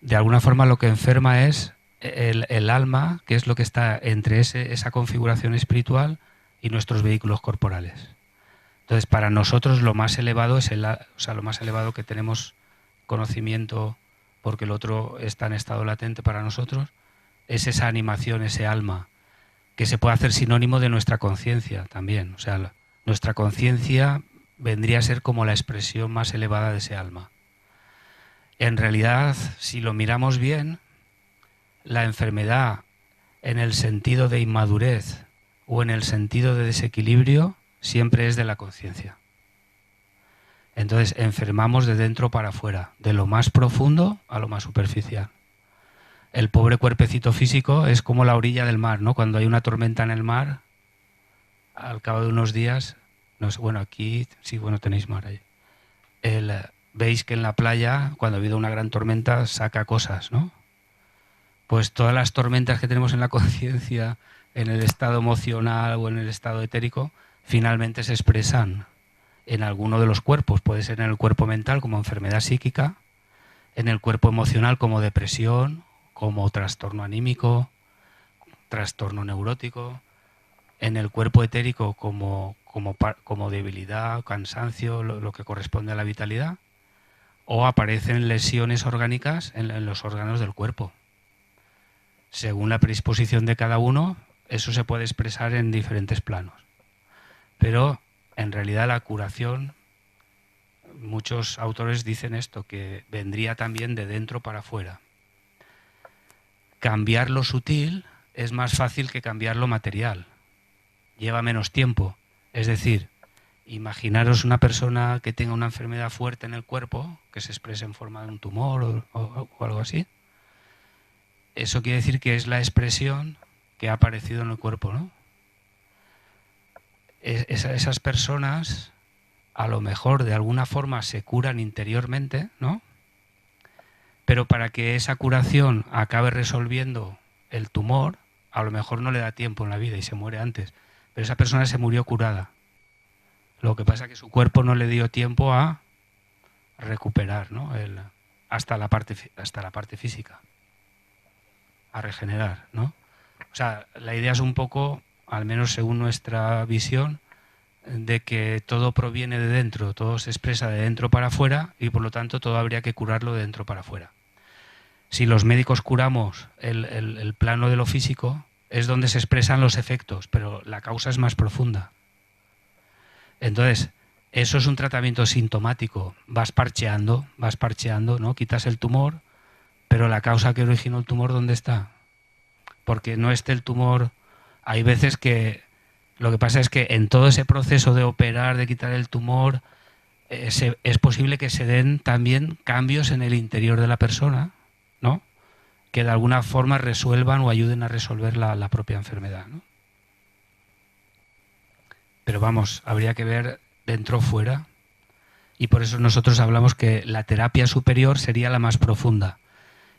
de alguna forma lo que enferma es el alma, que es lo que está entre esa configuración espiritual y nuestros vehículos corporales. Entonces, para nosotros lo más elevado es lo más elevado que tenemos conocimiento, porque el otro está en estado latente para nosotros, es esa animación, ese alma, que se puede hacer sinónimo de nuestra conciencia también. O sea, nuestra conciencia vendría a ser como la expresión más elevada de ese alma. En realidad, si lo miramos bien, la enfermedad en el sentido de inmadurez o en el sentido de desequilibrio siempre es de la conciencia. Entonces enfermamos de dentro para afuera, de lo más profundo a lo más superficial. El pobre cuerpecito físico es como la orilla del mar, ¿no? Cuando hay una tormenta en el mar, al cabo de unos días, no sé, bueno, aquí sí, bueno, tenéis mar ahí. Veis que en la playa, cuando ha habido una gran tormenta, saca cosas, ¿no? Pues todas las tormentas que tenemos en la conciencia, en el estado emocional o en el estado etérico, finalmente se expresan en alguno de los cuerpos. Puede ser en el cuerpo mental como enfermedad psíquica, en el cuerpo emocional como depresión, como trastorno anímico, trastorno neurótico, en el cuerpo etérico como debilidad, cansancio, lo que corresponde a la vitalidad, o aparecen lesiones orgánicas en los órganos del cuerpo. Según la predisposición de cada uno, eso se puede expresar en diferentes planos. Pero en realidad la curación, muchos autores dicen esto, que vendría también de dentro para afuera. Cambiar lo sutil es más fácil que cambiar lo material. Lleva menos tiempo. Es decir, imaginaros una persona que tenga una enfermedad fuerte en el cuerpo, que se exprese en forma de un tumor o algo así. Eso quiere decir que es la expresión que ha aparecido en el cuerpo, ¿no? Esas personas a lo mejor de alguna forma se curan interiormente, ¿no? Pero para que esa curación acabe resolviendo el tumor, a lo mejor no le da tiempo en la vida y se muere antes. Pero esa persona se murió curada. Lo que pasa es que su cuerpo no le dio tiempo a recuperar, ¿no? hasta la parte física, a regenerar, ¿no? O sea, la idea es un poco, al menos según nuestra visión, de que todo proviene de dentro, todo se expresa de dentro para afuera y por lo tanto todo habría que curarlo de dentro para afuera. Si los médicos curamos el plano de lo físico, es donde se expresan los efectos, pero la causa es más profunda. Entonces, eso es un tratamiento sintomático. Vas parcheando, ¿no? Quitas el tumor, pero la causa que originó el tumor, ¿dónde está? Porque no esté el tumor. Hay veces que lo que pasa es que en todo ese proceso de operar, de quitar el tumor, es posible que se den también cambios en el interior de la persona, ¿no? Que de alguna forma resuelvan o ayuden a resolver la propia enfermedad, ¿no? Pero vamos, habría que ver dentro o fuera, y por eso nosotros hablamos que la terapia superior sería la más profunda,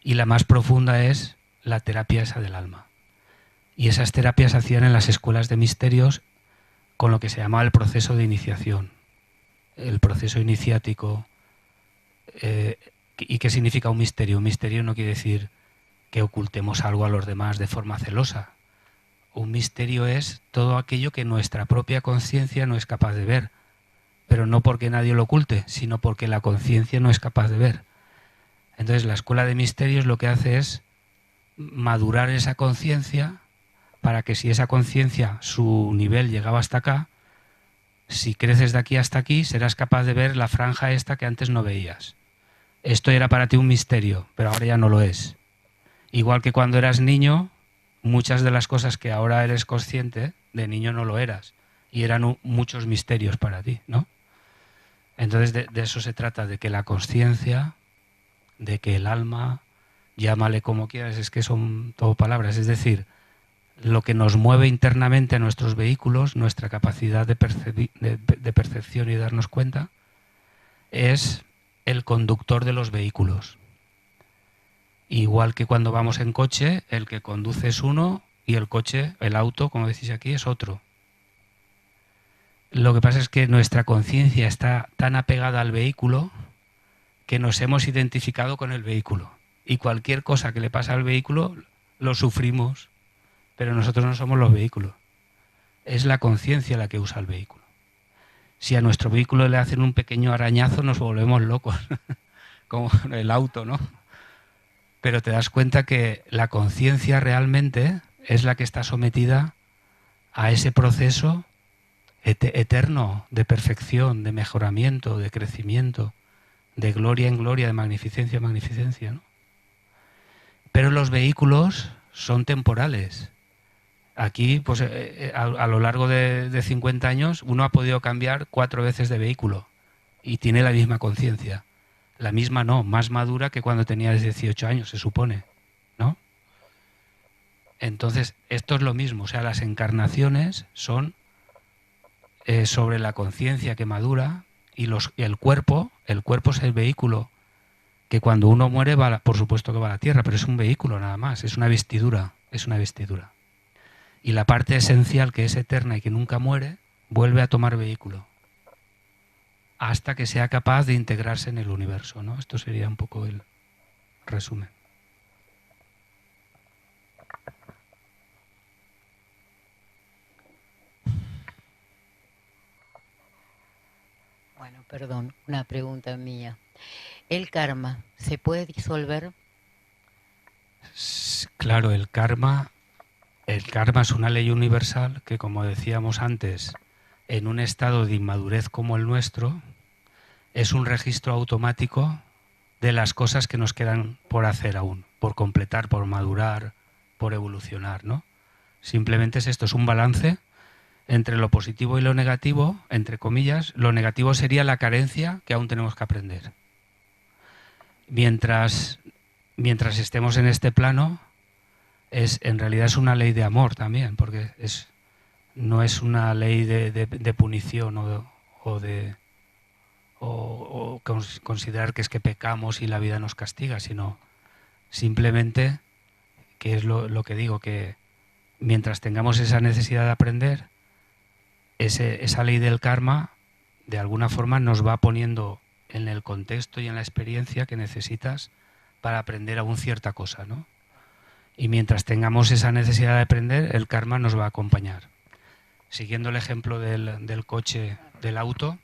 y la más profunda es la terapia esa del alma. Y esas terapias se hacían en las escuelas de misterios con lo que se llamaba el proceso de iniciación, el proceso iniciático. ¿Y qué significa un misterio? Un misterio no quiere decir que ocultemos algo a los demás de forma celosa. Un misterio es todo aquello que nuestra propia conciencia no es capaz de ver, pero no porque nadie lo oculte, sino porque la conciencia no es capaz de ver. Entonces la escuela de misterios lo que hace es madurar esa conciencia para que si esa conciencia, su nivel llegaba hasta acá, si creces de aquí hasta aquí, serás capaz de ver la franja esta que antes no veías. Esto era para ti un misterio, pero ahora ya no lo es. Igual que cuando eras niño, muchas de las cosas que ahora eres consciente, de niño no lo eras. Y eran muchos misterios para ti, ¿no? Entonces de eso se trata, de que la conciencia, de que el alma, llámale como quieras, es que son todo palabras, es decir, lo que nos mueve internamente a nuestros vehículos, nuestra capacidad de percepción y darnos cuenta, es el conductor de los vehículos. Igual que cuando vamos en coche, el que conduce es uno y el coche, el auto, como decís aquí, es otro. Lo que pasa es que nuestra conciencia está tan apegada al vehículo que nos hemos identificado con el vehículo. Y cualquier cosa que le pasa al vehículo lo sufrimos, pero nosotros no somos los vehículos. Es la conciencia la que usa el vehículo. Si a nuestro vehículo le hacen un pequeño arañazo, nos volvemos locos, como el auto, ¿no? Pero te das cuenta que la conciencia realmente es la que está sometida a ese proceso eterno de perfección, de mejoramiento, de crecimiento, de gloria en gloria, de magnificencia en magnificencia, ¿no? Pero los vehículos son temporales. Aquí, pues a lo largo de 50 años, uno ha podido cambiar 4 veces de vehículo y tiene la misma conciencia. La misma no, más madura que cuando tenías 18 años, se supone, ¿no? Entonces, esto es lo mismo, o sea, las encarnaciones son sobre la conciencia que madura y el cuerpo es el vehículo que cuando uno muere, por supuesto que va a la tierra, pero es un vehículo nada más, es una vestidura. Y la parte esencial, que es eterna y que nunca muere, vuelve a tomar vehículo hasta que sea capaz de integrarse en el universo, ¿no? Esto sería un poco el resumen. Bueno, perdón, una pregunta mía. ¿El karma se puede disolver? Claro, el karma es una ley universal que, como decíamos antes, en un estado de inmadurez como el nuestro, es un registro automático de las cosas que nos quedan por hacer aún, por completar, por madurar, por evolucionar, ¿no? Simplemente es esto, es un balance entre lo positivo y lo negativo, entre comillas. Lo negativo sería la carencia que aún tenemos que aprender. Mientras estemos en este plano, en realidad es una ley de amor también, porque no es una ley de punición o considerar que es que pecamos y la vida nos castiga, sino simplemente, que es lo que digo, que mientras tengamos esa necesidad de aprender, esa ley del karma de alguna forma nos va poniendo en el contexto y en la experiencia que necesitas para aprender aún cierta cosa, ¿no? Y mientras tengamos esa necesidad de aprender, el karma nos va a acompañar. Siguiendo el ejemplo del coche, del auto,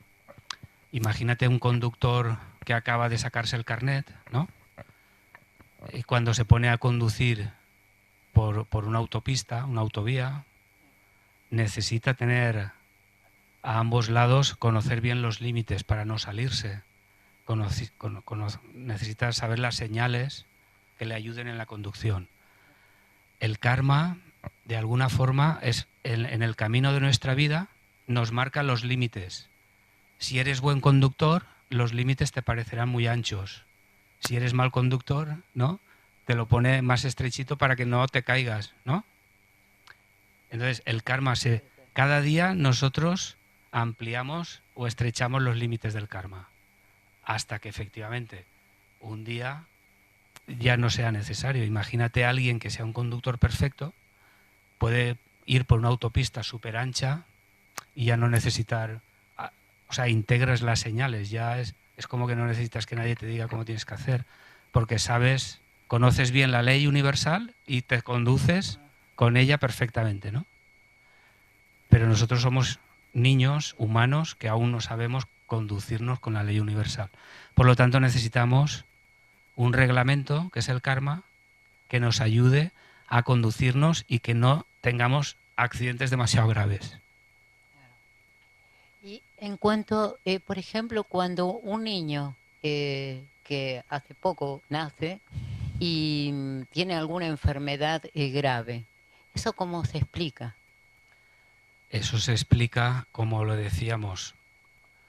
imagínate un conductor que acaba de sacarse el carnet, ¿no? Y cuando se pone a conducir por una autopista, una autovía, necesita tener a ambos lados, conocer bien los límites para no salirse. Necesita saber las señales que le ayuden en la conducción. El karma, de alguna forma, en el camino de nuestra vida, nos marca los límites. Si eres buen conductor, los límites te parecerán muy anchos. Si eres mal conductor, ¿no?, te lo pone más estrechito para que no te caigas, ¿no? Entonces, el karma cada día nosotros ampliamos o estrechamos los límites del karma, hasta que efectivamente un día ya no sea necesario. Imagínate a alguien que sea un conductor perfecto, puede ir por una autopista súper ancha y ya no necesitar, o sea, integras las señales, ya es como que no necesitas que nadie te diga cómo tienes que hacer, porque conoces bien la ley universal y te conduces con ella perfectamente, ¿no? Pero nosotros somos niños humanos que aún no sabemos conducirnos con la ley universal. Por lo tanto, necesitamos un reglamento, que es el karma, que nos ayude a conducirnos y que no tengamos accidentes demasiado graves. Y en cuanto, por ejemplo, cuando un niño que hace poco nace y tiene alguna enfermedad grave, ¿eso cómo se explica? Eso se explica, como lo decíamos,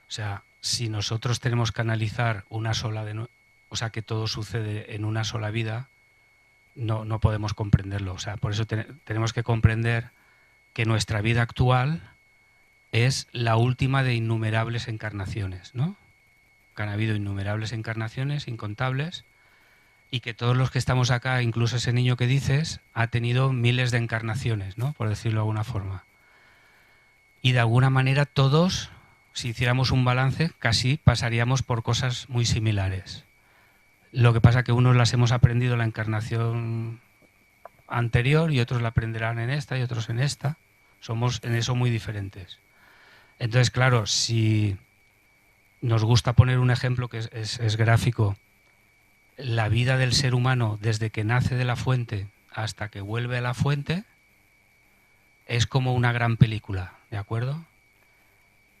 o sea, si nosotros tenemos que analizar o sea, que todo sucede en una sola vida, no podemos comprenderlo. O sea, por eso tenemos que comprender que nuestra vida actual es la última de innumerables encarnaciones, ¿no? Que han habido innumerables encarnaciones, incontables, y que todos los que estamos acá, incluso ese niño que dices, ha tenido miles de encarnaciones, ¿no?, por decirlo de alguna forma. Y de alguna manera todos, si hiciéramos un balance, casi pasaríamos por cosas muy similares. Lo que pasa es que unos las hemos aprendido en la encarnación anterior y otros la aprenderán en esta y otros en esta. Somos en eso muy diferentes. Entonces, claro, si nos gusta poner un ejemplo que es gráfico, la vida del ser humano desde que nace de la fuente hasta que vuelve a la fuente es como una gran película, ¿de acuerdo?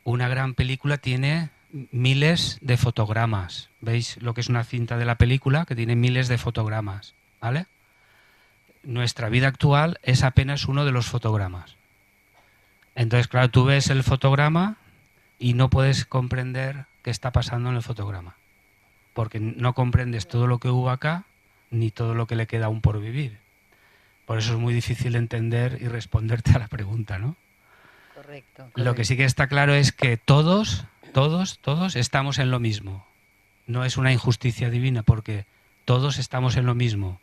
Una gran película tiene miles de fotogramas. ¿Veis lo que es una cinta de la película? Que tiene miles de fotogramas, ¿vale? Nuestra vida actual es apenas uno de los fotogramas. Entonces, claro, tú ves el fotograma y no puedes comprender qué está pasando en el fotograma, porque no comprendes todo lo que hubo acá ni todo lo que le queda aún por vivir. Por eso es muy difícil entender y responderte a la pregunta, ¿no? Correcto. Lo que sí que está claro es que todos estamos en lo mismo. No es una injusticia divina, porque todos estamos en lo mismo.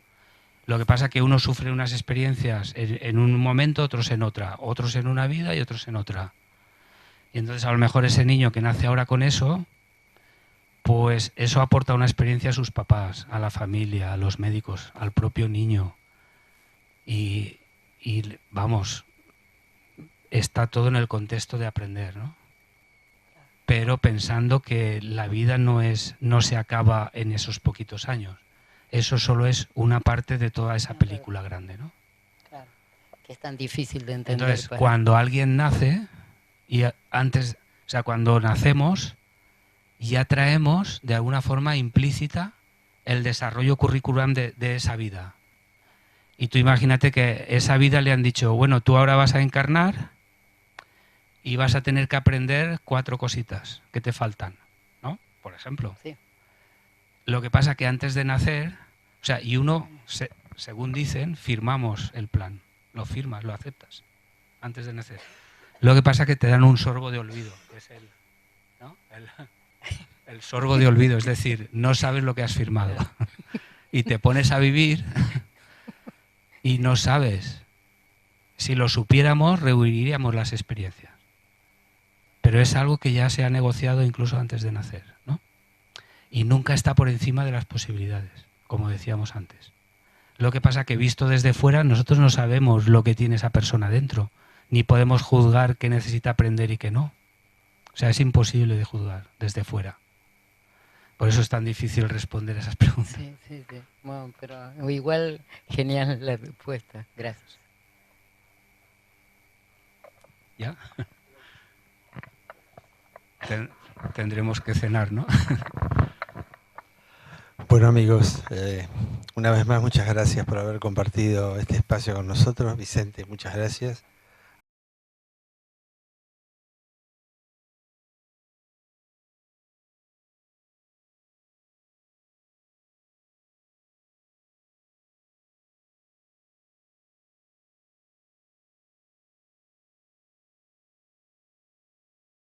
Lo que pasa es que unos sufren unas experiencias en un momento, otros en otra, otros en una vida y otros en otra. Y entonces a lo mejor ese niño que nace ahora con eso, pues eso aporta una experiencia a sus papás, a la familia, a los médicos, al propio niño. Y vamos, está todo en el contexto de aprender, ¿no? pero pensando que la vida no se acaba en esos poquitos años. Eso solo es una parte de toda esa película grande, ¿no? Claro, que es tan difícil de entender. Entonces, cuando alguien nace, cuando nacemos, ya traemos de alguna forma implícita el desarrollo curricular de esa vida. Y tú imagínate que esa vida le han dicho, bueno, tú ahora vas a encarnar y vas a tener que aprender 4 cositas que te faltan, ¿no? Por ejemplo. Sí. Lo que pasa que antes de nacer, y uno, según dicen, firmamos el plan. Lo firmas, lo aceptas, antes de nacer. Lo que pasa que te dan un sorbo de olvido, que es el sorbo de olvido, es decir, no sabes lo que has firmado. Y te pones a vivir y no sabes. Si lo supiéramos, rehuiríamos las experiencias. Pero es algo que ya se ha negociado incluso antes de nacer, ¿no? Y nunca está por encima de las posibilidades, como decíamos antes. Lo que pasa que visto desde fuera, nosotros no sabemos lo que tiene esa persona dentro, ni podemos juzgar qué necesita aprender y qué no. O sea, es imposible de juzgar desde fuera. Por eso es tan difícil responder a esas preguntas. Sí. Bueno, pero igual genial la respuesta. Gracias. ¿Ya? Tendremos que cenar, ¿no? Bueno, amigos, una vez más muchas gracias por haber compartido este espacio con nosotros. Vicente, muchas gracias.